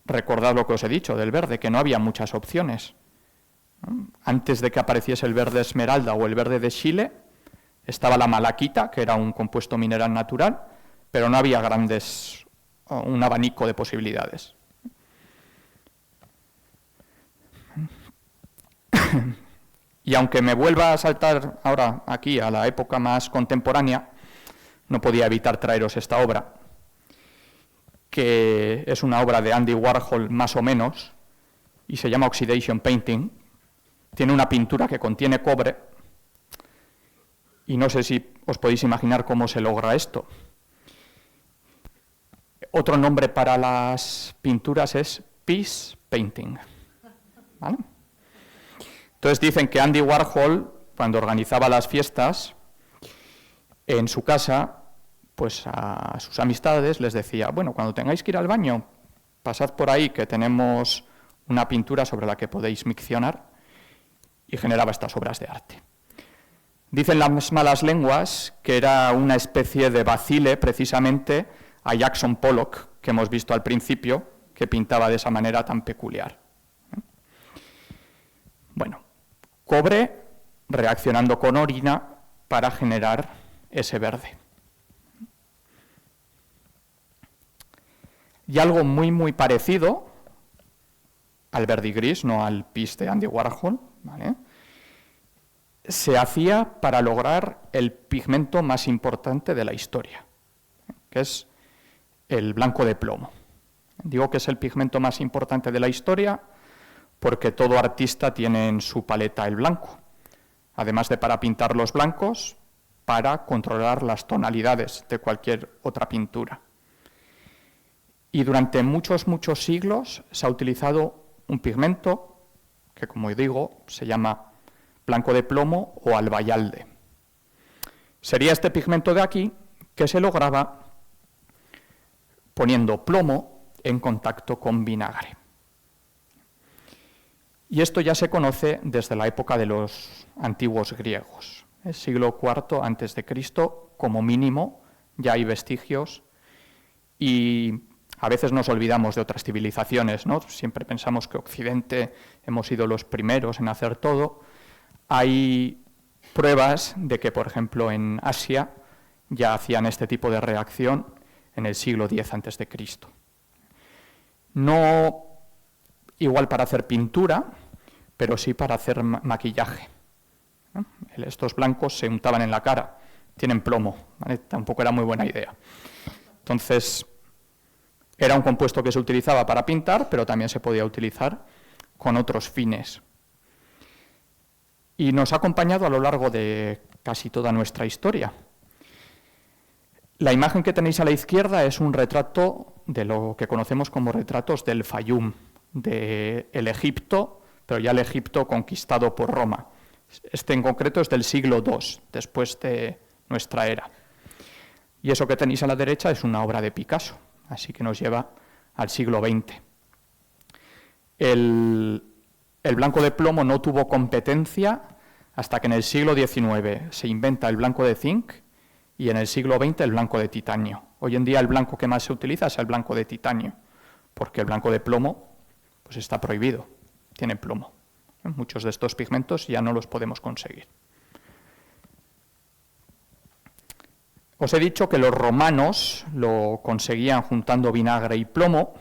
Recordad lo que os he dicho del verde, que no había muchas opciones. Antes de que apareciese el verde esmeralda o el verde de Chile, estaba la malaquita, que era un compuesto mineral natural, pero no había un abanico de posibilidades. Y aunque me vuelva a saltar ahora aquí a la época más contemporánea, no podía evitar traeros esta obra, que es una obra de Andy Warhol más o menos, y se llama Oxidation Painting. Tiene una pintura que contiene cobre, y no sé si os podéis imaginar cómo se logra esto. Otro nombre para las pinturas es peace painting. ¿Vale? Entonces dicen que Andy Warhol, cuando organizaba las fiestas en su casa, pues a sus amistades les decía, bueno, cuando tengáis que ir al baño, pasad por ahí que tenemos una pintura sobre la que podéis miccionar, y generaba estas obras de arte. Dicen las malas lenguas que era una especie de vacile precisamente a Jackson Pollock, que hemos visto al principio, que pintaba de esa manera tan peculiar. Bueno, cobre reaccionando con orina para generar ese verde. Y algo muy, muy parecido al verdigris, no al pis de Andy Warhol, ¿vale?, se hacía para lograr el pigmento más importante de la historia, que es el blanco de plomo. Digo que es el pigmento más importante de la historia porque todo artista tiene en su paleta el blanco, además de para pintar los blancos, para controlar las tonalidades de cualquier otra pintura. Y durante muchos, muchos siglos se ha utilizado un pigmento que, como digo, se llama blanco de plomo o albayalde. Sería este pigmento de aquí que se lograba poniendo plomo en contacto con vinagre. Y esto ya se conoce desde la época de los antiguos griegos. El siglo IV a.C., como mínimo, ya hay vestigios, y a veces nos olvidamos de otras civilizaciones, ¿no? Siempre pensamos que Occidente hemos sido los primeros en hacer todo. Hay pruebas de que, por ejemplo, en Asia ya hacían este tipo de reacción en el siglo X a.C. No igual para hacer pintura, pero sí para hacer maquillaje. Estos blancos se untaban en la cara, tienen plomo, ¿vale? Tampoco era muy buena idea. Entonces, era un compuesto que se utilizaba para pintar, pero también se podía utilizar con otros fines. Y nos ha acompañado a lo largo de casi toda nuestra historia. La imagen que tenéis a la izquierda es un retrato de lo que conocemos como retratos del Fayum, del Egipto, pero ya el Egipto conquistado por Roma. Este en concreto es del siglo II, después de nuestra era. Y eso que tenéis a la derecha es una obra de Picasso, así que nos lleva al siglo XX. El blanco de plomo no tuvo competencia hasta que en el siglo XIX se inventa el blanco de zinc y en el siglo XX el blanco de titanio. Hoy en día el blanco que más se utiliza es el blanco de titanio, porque el blanco de plomo pues está prohibido, tiene plomo. Muchos de estos pigmentos ya no los podemos conseguir. Os he dicho que los romanos lo conseguían juntando vinagre y plomo,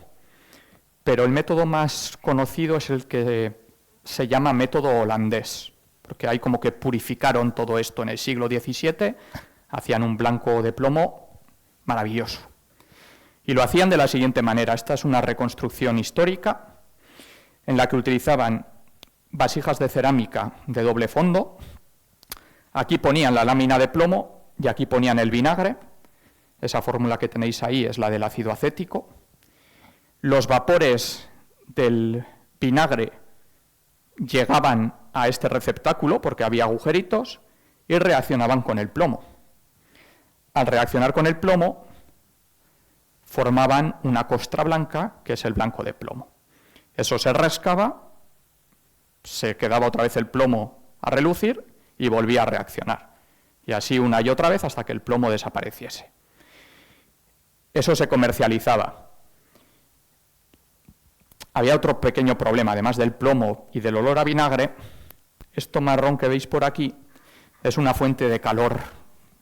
pero el método más conocido es el que se llama método holandés, porque hay como que purificaron todo esto en el siglo XVII, hacían un blanco de plomo maravilloso. Y lo hacían de la siguiente manera. Esta es una reconstrucción histórica en la que utilizaban vasijas de cerámica de doble fondo. Aquí ponían la lámina de plomo y aquí ponían el vinagre. Esa fórmula que tenéis ahí es la del ácido acético. Los vapores del vinagre llegaban a este receptáculo porque había agujeritos y reaccionaban con el plomo. Al reaccionar con el plomo, formaban una costra blanca, que es el blanco de plomo. Eso se rascaba, se quedaba otra vez el plomo a relucir y volvía a reaccionar. Y así una y otra vez hasta que el plomo desapareciese. Eso se comercializaba. Había otro pequeño problema, además del plomo y del olor a vinagre. Esto marrón que veis por aquí es una fuente de calor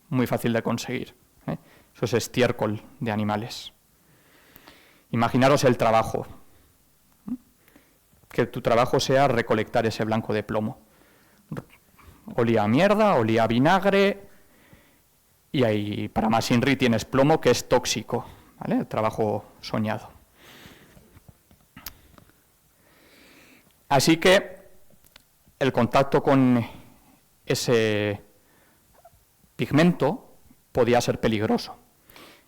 muy fácil de conseguir. Eso es estiércol de animales. Imaginaros el trabajo. Que tu trabajo sea recolectar ese blanco de plomo. Olía a mierda, olía a vinagre, y ahí para más INRI tienes plomo, que es tóxico, ¿vale? El trabajo soñado. Así que el contacto con ese pigmento podía ser peligroso.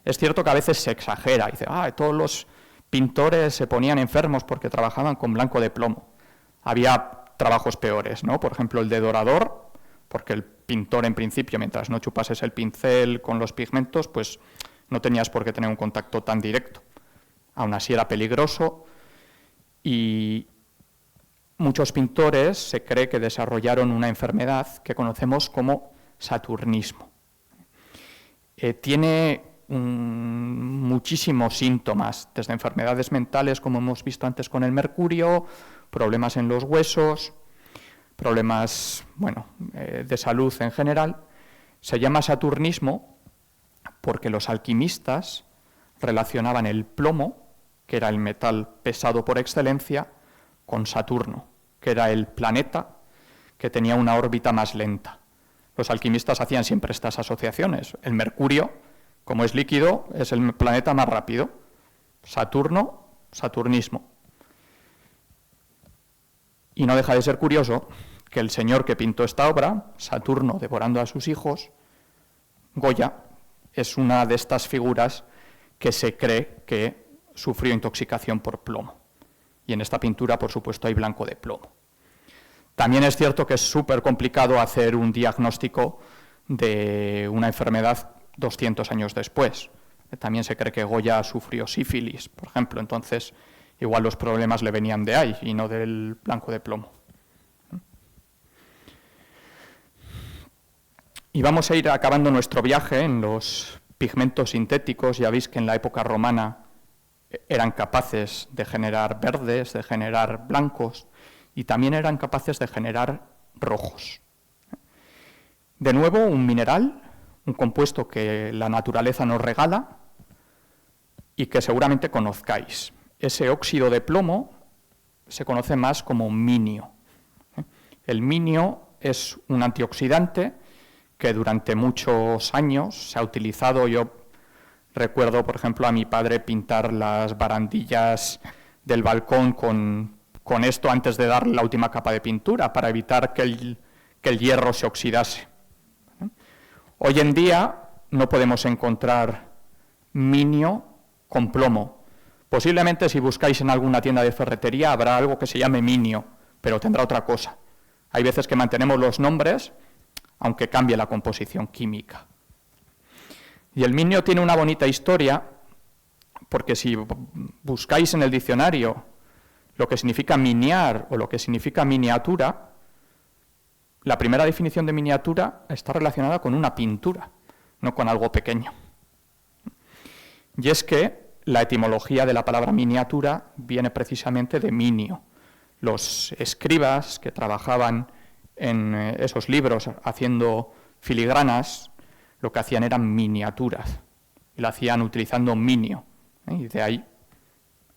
Es cierto que a veces se exagera, dice, todos los pintores se ponían enfermos porque trabajaban con blanco de plomo. Había trabajos peores, ¿no? Por ejemplo, el de dorador, porque el pintor en principio, mientras no chupases el pincel con los pigmentos, pues no tenías por qué tener un contacto tan directo. Aún así era peligroso y muchos pintores se cree que desarrollaron una enfermedad que conocemos como saturnismo. Tiene muchísimos síntomas, desde enfermedades mentales, como hemos visto antes con el mercurio, problemas en los huesos, problemas de salud en general. Se llama saturnismo porque los alquimistas relacionaban el plomo, que era el metal pesado por excelencia, con Saturno, que era el planeta que tenía una órbita más lenta. Los alquimistas hacían siempre estas asociaciones. El mercurio, como es líquido, es el planeta más rápido. Saturno, saturnismo. Y no deja de ser curioso que el señor que pintó esta obra, Saturno devorando a sus hijos, Goya, es una de estas figuras que se cree que sufrió intoxicación por plomo. Y en esta pintura, por supuesto, hay blanco de plomo. También es cierto que es súper complicado hacer un diagnóstico de una enfermedad 200 años después. También se cree que Goya sufrió sífilis, por ejemplo, entonces igual los problemas le venían de ahí y no del blanco de plomo. Y vamos a ir acabando nuestro viaje en los pigmentos sintéticos. Ya veis que en la época romana eran capaces de generar verdes, de generar blancos, y también eran capaces de generar rojos. De nuevo, un mineral, un compuesto que la naturaleza nos regala y que seguramente conozcáis. Ese óxido de plomo se conoce más como minio. El minio es un antioxidante que durante muchos años se ha utilizado. Yo recuerdo, por ejemplo, a mi padre pintar las barandillas del balcón con esto antes de darle la última capa de pintura, para evitar que el hierro se oxidase. Hoy en día no podemos encontrar minio con plomo. Posiblemente si buscáis en alguna tienda de ferretería habrá algo que se llame minio, pero tendrá otra cosa. Hay veces que mantenemos los nombres, aunque cambie la composición química. Y el minio tiene una bonita historia, porque si buscáis en el diccionario lo que significa miniar o lo que significa miniatura, la primera definición de miniatura está relacionada con una pintura, no con algo pequeño. Y es que la etimología de la palabra miniatura viene precisamente de minio. Los escribas que trabajaban en esos libros haciendo filigranas, lo que hacían eran miniaturas, y lo hacían utilizando minio, y de ahí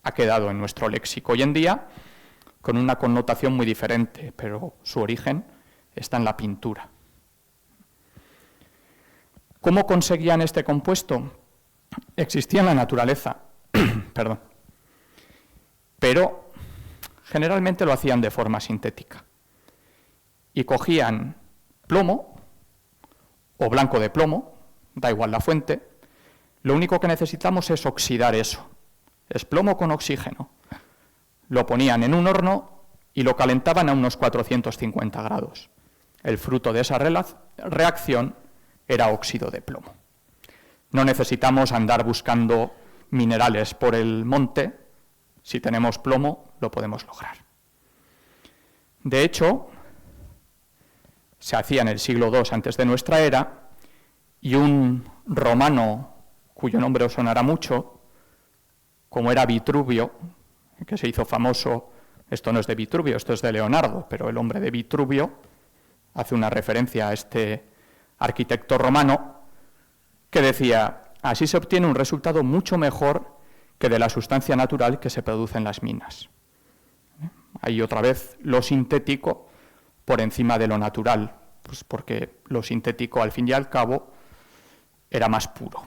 ha quedado en nuestro léxico. Hoy en día, con una connotación muy diferente, pero su origen está en la pintura. ¿Cómo conseguían este compuesto? Existía en la naturaleza, perdón, pero generalmente lo hacían de forma sintética. Y cogían plomo o blanco de plomo, da igual la fuente, lo único que necesitamos es oxidar eso. Es plomo con oxígeno. Lo ponían en un horno y lo calentaban a unos 450 grados. El fruto de esa reacción era óxido de plomo. No necesitamos andar buscando minerales por el monte. Si tenemos plomo, lo podemos lograr. De hecho, se hacía en el siglo II antes de nuestra era, y un romano, cuyo nombre os sonará mucho, como era Vitruvio, que se hizo famoso, esto no es de Vitruvio, esto es de Leonardo, pero el hombre de Vitruvio hace una referencia a este arquitecto romano, que decía, así se obtiene un resultado mucho mejor que de la sustancia natural que se produce en las minas. Ahí otra vez lo sintético por encima de lo natural, pues porque lo sintético al fin y al cabo era más puro.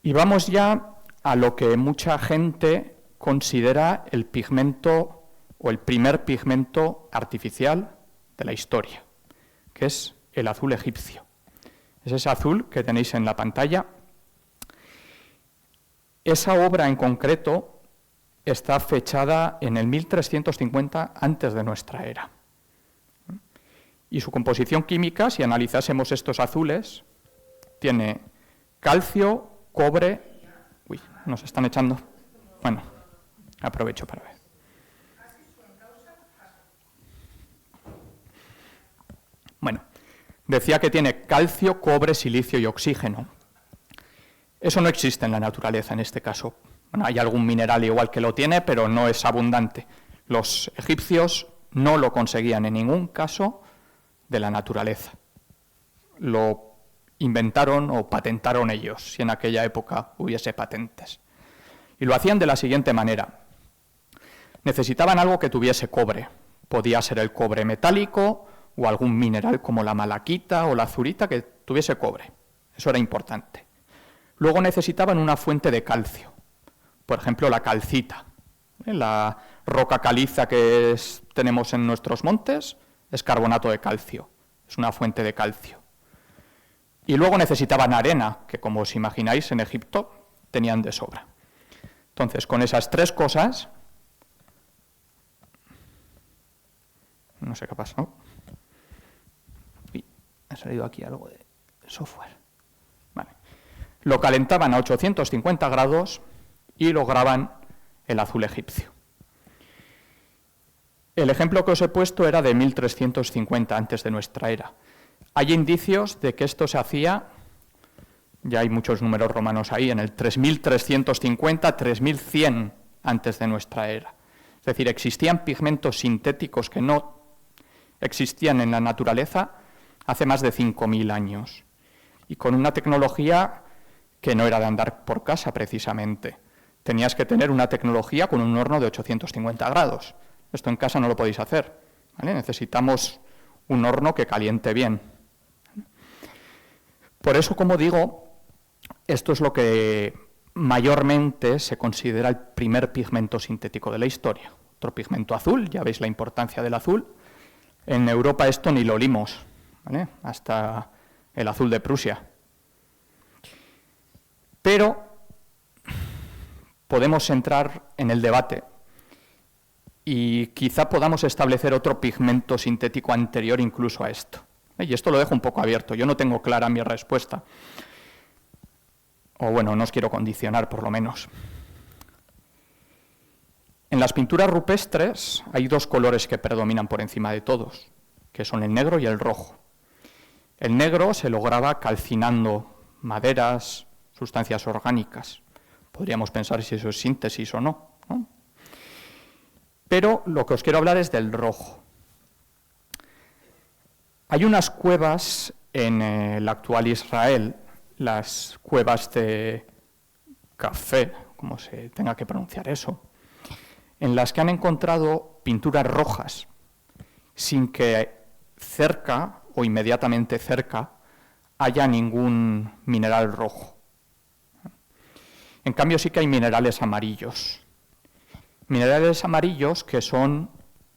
Y vamos ya a lo que mucha gente considera el pigmento o el primer pigmento artificial de la historia, que es el azul egipcio. Es ese azul que tenéis en la pantalla. Esa obra en concreto está fechada en el 1350 antes de nuestra era. Y su composición química, si analizásemos estos azules, tiene calcio, cobre... Uy, nos están echando... Bueno, aprovecho para ver. Bueno, decía que tiene calcio, cobre, silicio y oxígeno. Eso no existe en la naturaleza en este caso. Bueno, hay algún mineral igual que lo tiene, pero no es abundante. Los egipcios no lo conseguían en ningún caso de la naturaleza. Lo inventaron o patentaron ellos, si en aquella época hubiese patentes. Y lo hacían de la siguiente manera. Necesitaban algo que tuviese cobre. Podía ser el cobre metálico o algún mineral como la malaquita o la azurita que tuviese cobre. Eso era importante. Luego necesitaban una fuente de calcio. Por ejemplo, la calcita. La roca caliza que tenemos en nuestros montes es carbonato de calcio. Es una fuente de calcio. Y luego necesitaban arena, que como os imagináis en Egipto tenían de sobra. Entonces, con esas tres cosas... No sé qué ha pasado. Uy, ha salido aquí algo de software. Vale. Lo calentaban a 850 grados y lograban el azul egipcio. El ejemplo que os he puesto era de 1350 antes de nuestra era. Hay indicios de que esto se hacía, ya hay muchos números romanos ahí, en el 3350, 3100 antes de nuestra era. Es decir, existían pigmentos sintéticos que no existían en la naturaleza hace más de 5000 años. Y con una tecnología que no era de andar por casa precisamente. Tenías que tener una tecnología con un horno de 850 grados. Esto en casa no lo podéis hacer, ¿vale? Necesitamos un horno que caliente bien. Por eso, como digo, esto es lo que mayormente se considera el primer pigmento sintético de la historia. Otro pigmento azul, ya veis la importancia del azul. En Europa esto ni lo olimos, ¿vale? Hasta el azul de Prusia. Pero podemos entrar en el debate y quizá podamos establecer otro pigmento sintético anterior incluso a esto. Y esto lo dejo un poco abierto, yo no tengo clara mi respuesta. O bueno, no os quiero condicionar por lo menos. En las pinturas rupestres hay dos colores que predominan por encima de todos, que son el negro y el rojo. El negro se lograba calcinando maderas, sustancias orgánicas. Podríamos pensar si eso es síntesis o no, ¿no? Pero lo que os quiero hablar es del rojo. Hay unas cuevas en el actual Israel, las cuevas de Café, como se tenga que pronunciar eso, en las que han encontrado pinturas rojas, sin que cerca o inmediatamente cerca haya ningún mineral rojo. En cambio sí que hay minerales amarillos. Minerales amarillos que son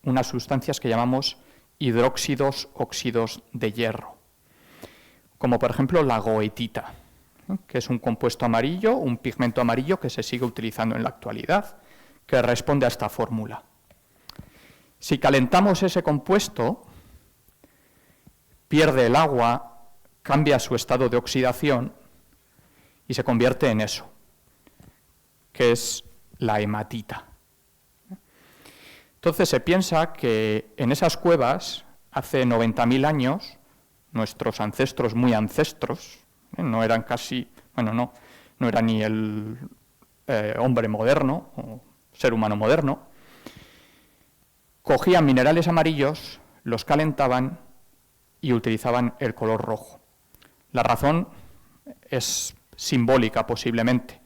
unas sustancias que llamamos hidróxidos óxidos de hierro, como por ejemplo la goetita, que es un compuesto amarillo, un pigmento amarillo que se sigue utilizando en la actualidad, que responde a esta fórmula. Si calentamos ese compuesto, pierde el agua, cambia su estado de oxidación y se convierte en eso, que es la hematita. Entonces se piensa que en esas cuevas, hace 90.000 años, nuestros ancestros muy ancestros, no eran casi, bueno, no era ni el hombre moderno, o ser humano moderno, cogían minerales amarillos, los calentaban y utilizaban el color rojo. La razón es simbólica posiblemente.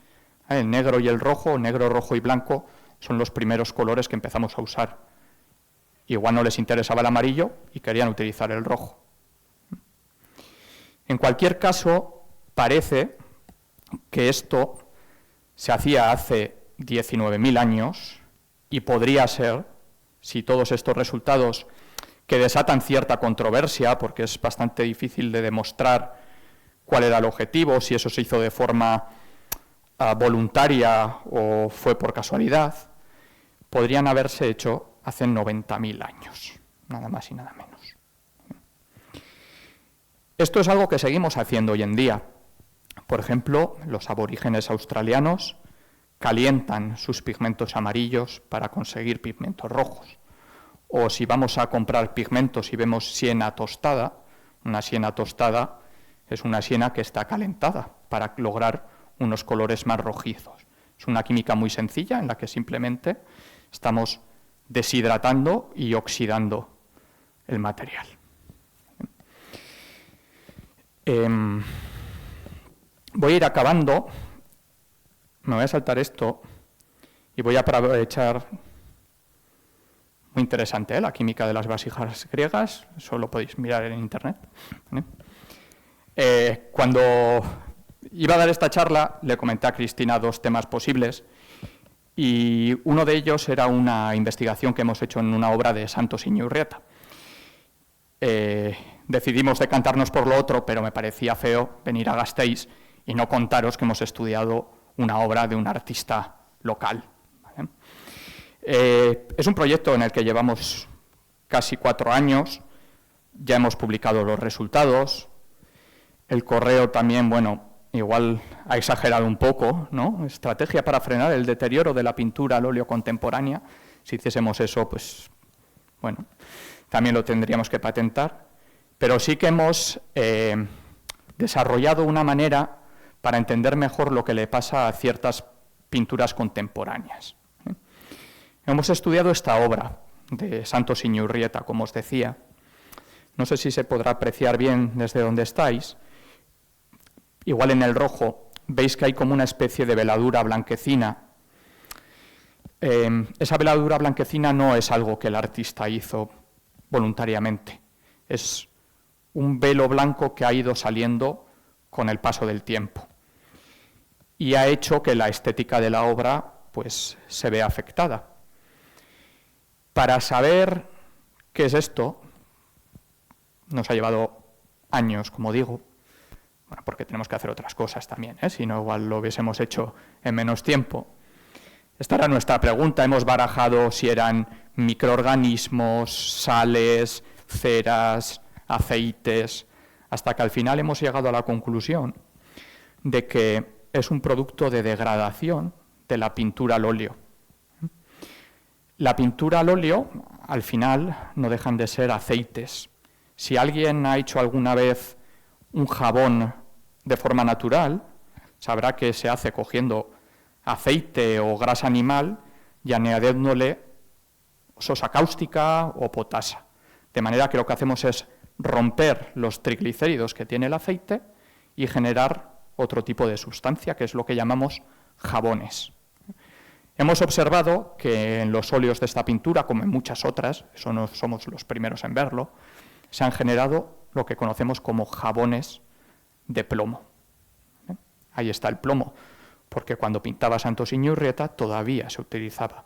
El negro y el rojo, negro, rojo y blanco, son los primeros colores que empezamos a usar. Igual no les interesaba el amarillo y querían utilizar el rojo. En cualquier caso, parece que esto se hacía hace 19.000 años y podría ser, si todos estos resultados que desatan cierta controversia, porque es bastante difícil de demostrar cuál era el objetivo, si eso se hizo de forma voluntaria o fue por casualidad, podrían haberse hecho hace 90.000 años, nada más y nada menos. Esto es algo que seguimos haciendo hoy en día. Por ejemplo, los aborígenes australianos calientan sus pigmentos amarillos para conseguir pigmentos rojos. O si vamos a comprar pigmentos y vemos siena tostada, una siena tostada es una siena que está calentada para lograr unos colores más rojizos. Es una química muy sencilla en la que simplemente estamos deshidratando y oxidando el material. Voy a ir acabando, me voy a saltar esto y voy a aprovechar, muy interesante, la química de las vasijas griegas, eso lo podéis mirar en internet. Cuando iba a dar esta charla le comenté a Cristina 2 temas posibles y uno de ellos era una investigación que hemos hecho en una obra de Santos Iñurrieta. Decidimos decantarnos por lo otro, pero me parecía feo venir a Gasteiz y no contaros que hemos estudiado una obra de un artista local. ¿Vale? Es un proyecto en el que llevamos casi 4 años, ya hemos publicado los resultados, el correo también, bueno, igual ha exagerado un poco, ¿no? Estrategia para frenar el deterioro de la pintura al óleo contemporánea. Si hiciésemos eso, pues, bueno, también lo tendríamos que patentar. Pero sí que hemos desarrollado una manera para entender mejor lo que le pasa a ciertas pinturas contemporáneas. Hemos estudiado esta obra de Santos Iñurrieta, como os decía. No sé si se podrá apreciar bien desde donde estáis. Igual en el rojo veis que hay como una especie de veladura blanquecina. Esa veladura blanquecina no es algo que el artista hizo voluntariamente. Es un velo blanco que ha ido saliendo con el paso del tiempo y ha hecho que la estética de la obra pues, se vea afectada. Para saber qué es esto, nos ha llevado años, como digo, bueno, porque tenemos que hacer otras cosas también, si no igual lo hubiésemos hecho en menos tiempo. Esta era nuestra pregunta, hemos barajado si eran microorganismos, sales, ceras, aceites, hasta que al final hemos llegado a la conclusión de que es un producto de degradación de la pintura al óleo. La pintura al óleo, al final, no dejan de ser aceites. Si alguien ha hecho alguna vez un jabón de forma natural, sabrá que se hace cogiendo aceite o grasa animal y añadiéndole sosa cáustica o potasa. De manera que lo que hacemos es romper los triglicéridos que tiene el aceite y generar otro tipo de sustancia, que es lo que llamamos jabones. Hemos observado que en los óleos de esta pintura, como en muchas otras, eso no somos los primeros en verlo, se han generado lo que conocemos como jabones de plomo. Ahí está el plomo, porque cuando pintaba Santos Iñurrieta todavía se utilizaba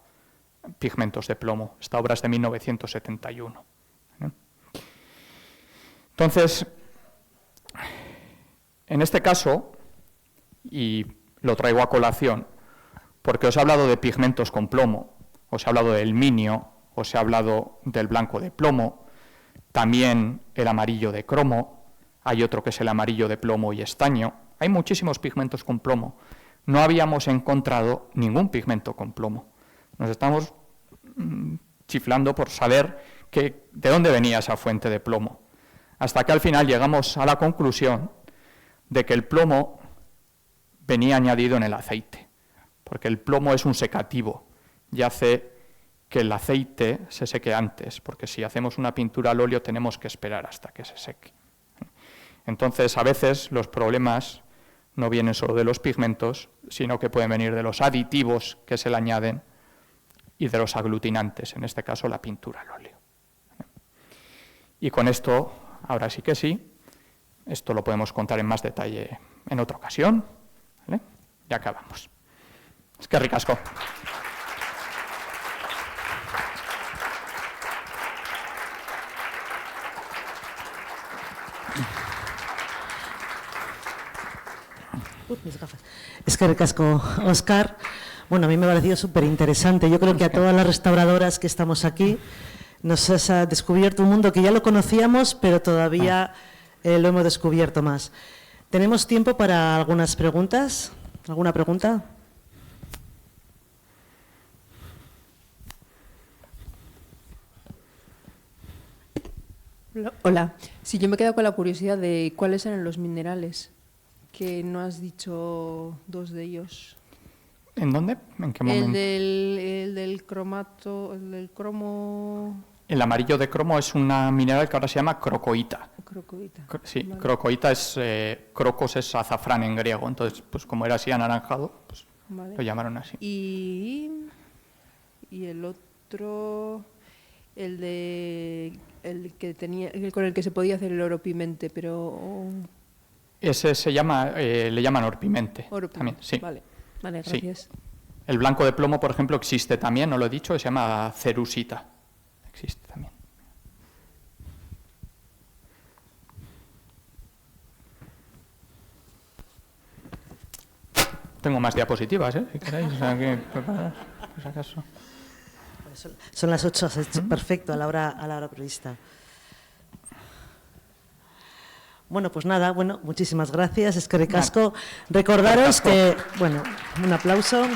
pigmentos de plomo. Esta obra es de 1971. Entonces, en este caso, y lo traigo a colación, porque os he hablado de pigmentos con plomo, os he hablado del minio, os he hablado del blanco de plomo, también el amarillo de cromo, hay otro que es el amarillo de plomo y estaño, hay muchísimos pigmentos con plomo. No habíamos encontrado ningún pigmento con plomo. Nos estamos chiflando por saber de dónde venía esa fuente de plomo. Hasta que al final llegamos a la conclusión de que el plomo venía añadido en el aceite, porque el plomo es un secativo y hace que el aceite se seque antes, porque si hacemos una pintura al óleo tenemos que esperar hasta que se seque. Entonces, a veces los problemas no vienen solo de los pigmentos, sino que pueden venir de los aditivos que se le añaden y de los aglutinantes, en este caso la pintura al óleo. Y con esto, ahora sí que sí, esto lo podemos contar en más detalle en otra ocasión, ¿vale? Ya acabamos. Eskerrik asko. Mis gafas. Eskerrik asko, Óscar. Bueno, a mí me ha parecido súper interesante. Yo creo que a todas las restauradoras que estamos aquí nos has descubierto un mundo que ya lo conocíamos, pero todavía lo hemos descubierto más. ¿Tenemos tiempo para algunas preguntas? ¿Alguna pregunta? Hola, sí, yo me he quedado con la curiosidad de cuáles eran los minerales, que no has dicho dos de ellos. ¿En dónde? ¿En qué momento? El del cromato, el del cromo... El amarillo de cromo es una mineral que ahora se llama crocoíta. Crocoíta. Sí, Vale. crocoíta es, crocos es azafrán en griego, entonces pues como era así anaranjado, pues Vale. lo llamaron así. Y el otro, el que tenía, el con el que se podía hacer el oro pimente, pero... Ese se llama, le llaman orpimente. Oro También, pimente. sí. Vale, vale, Sí. gracias. El blanco de plomo, por ejemplo, existe también, no lo he dicho, se llama cerusita. Existe también. Tengo más diapositivas, si queréis. O sea, que, por si acaso. Son las 8, perfecto, a la hora prevista. Bueno, pues nada, muchísimas gracias, eskerrik asko. Recordaros que, un aplauso.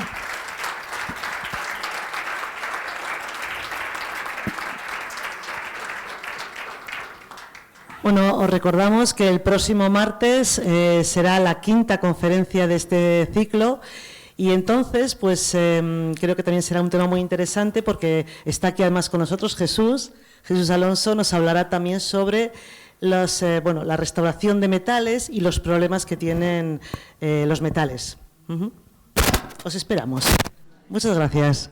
Bueno, os recordamos que el próximo martes será la 5ª conferencia de este ciclo y entonces, pues creo que también será un tema muy interesante porque está aquí además con nosotros Jesús Alonso, nos hablará también sobre la restauración de metales y los problemas que tienen los metales. Os esperamos. Muchas gracias.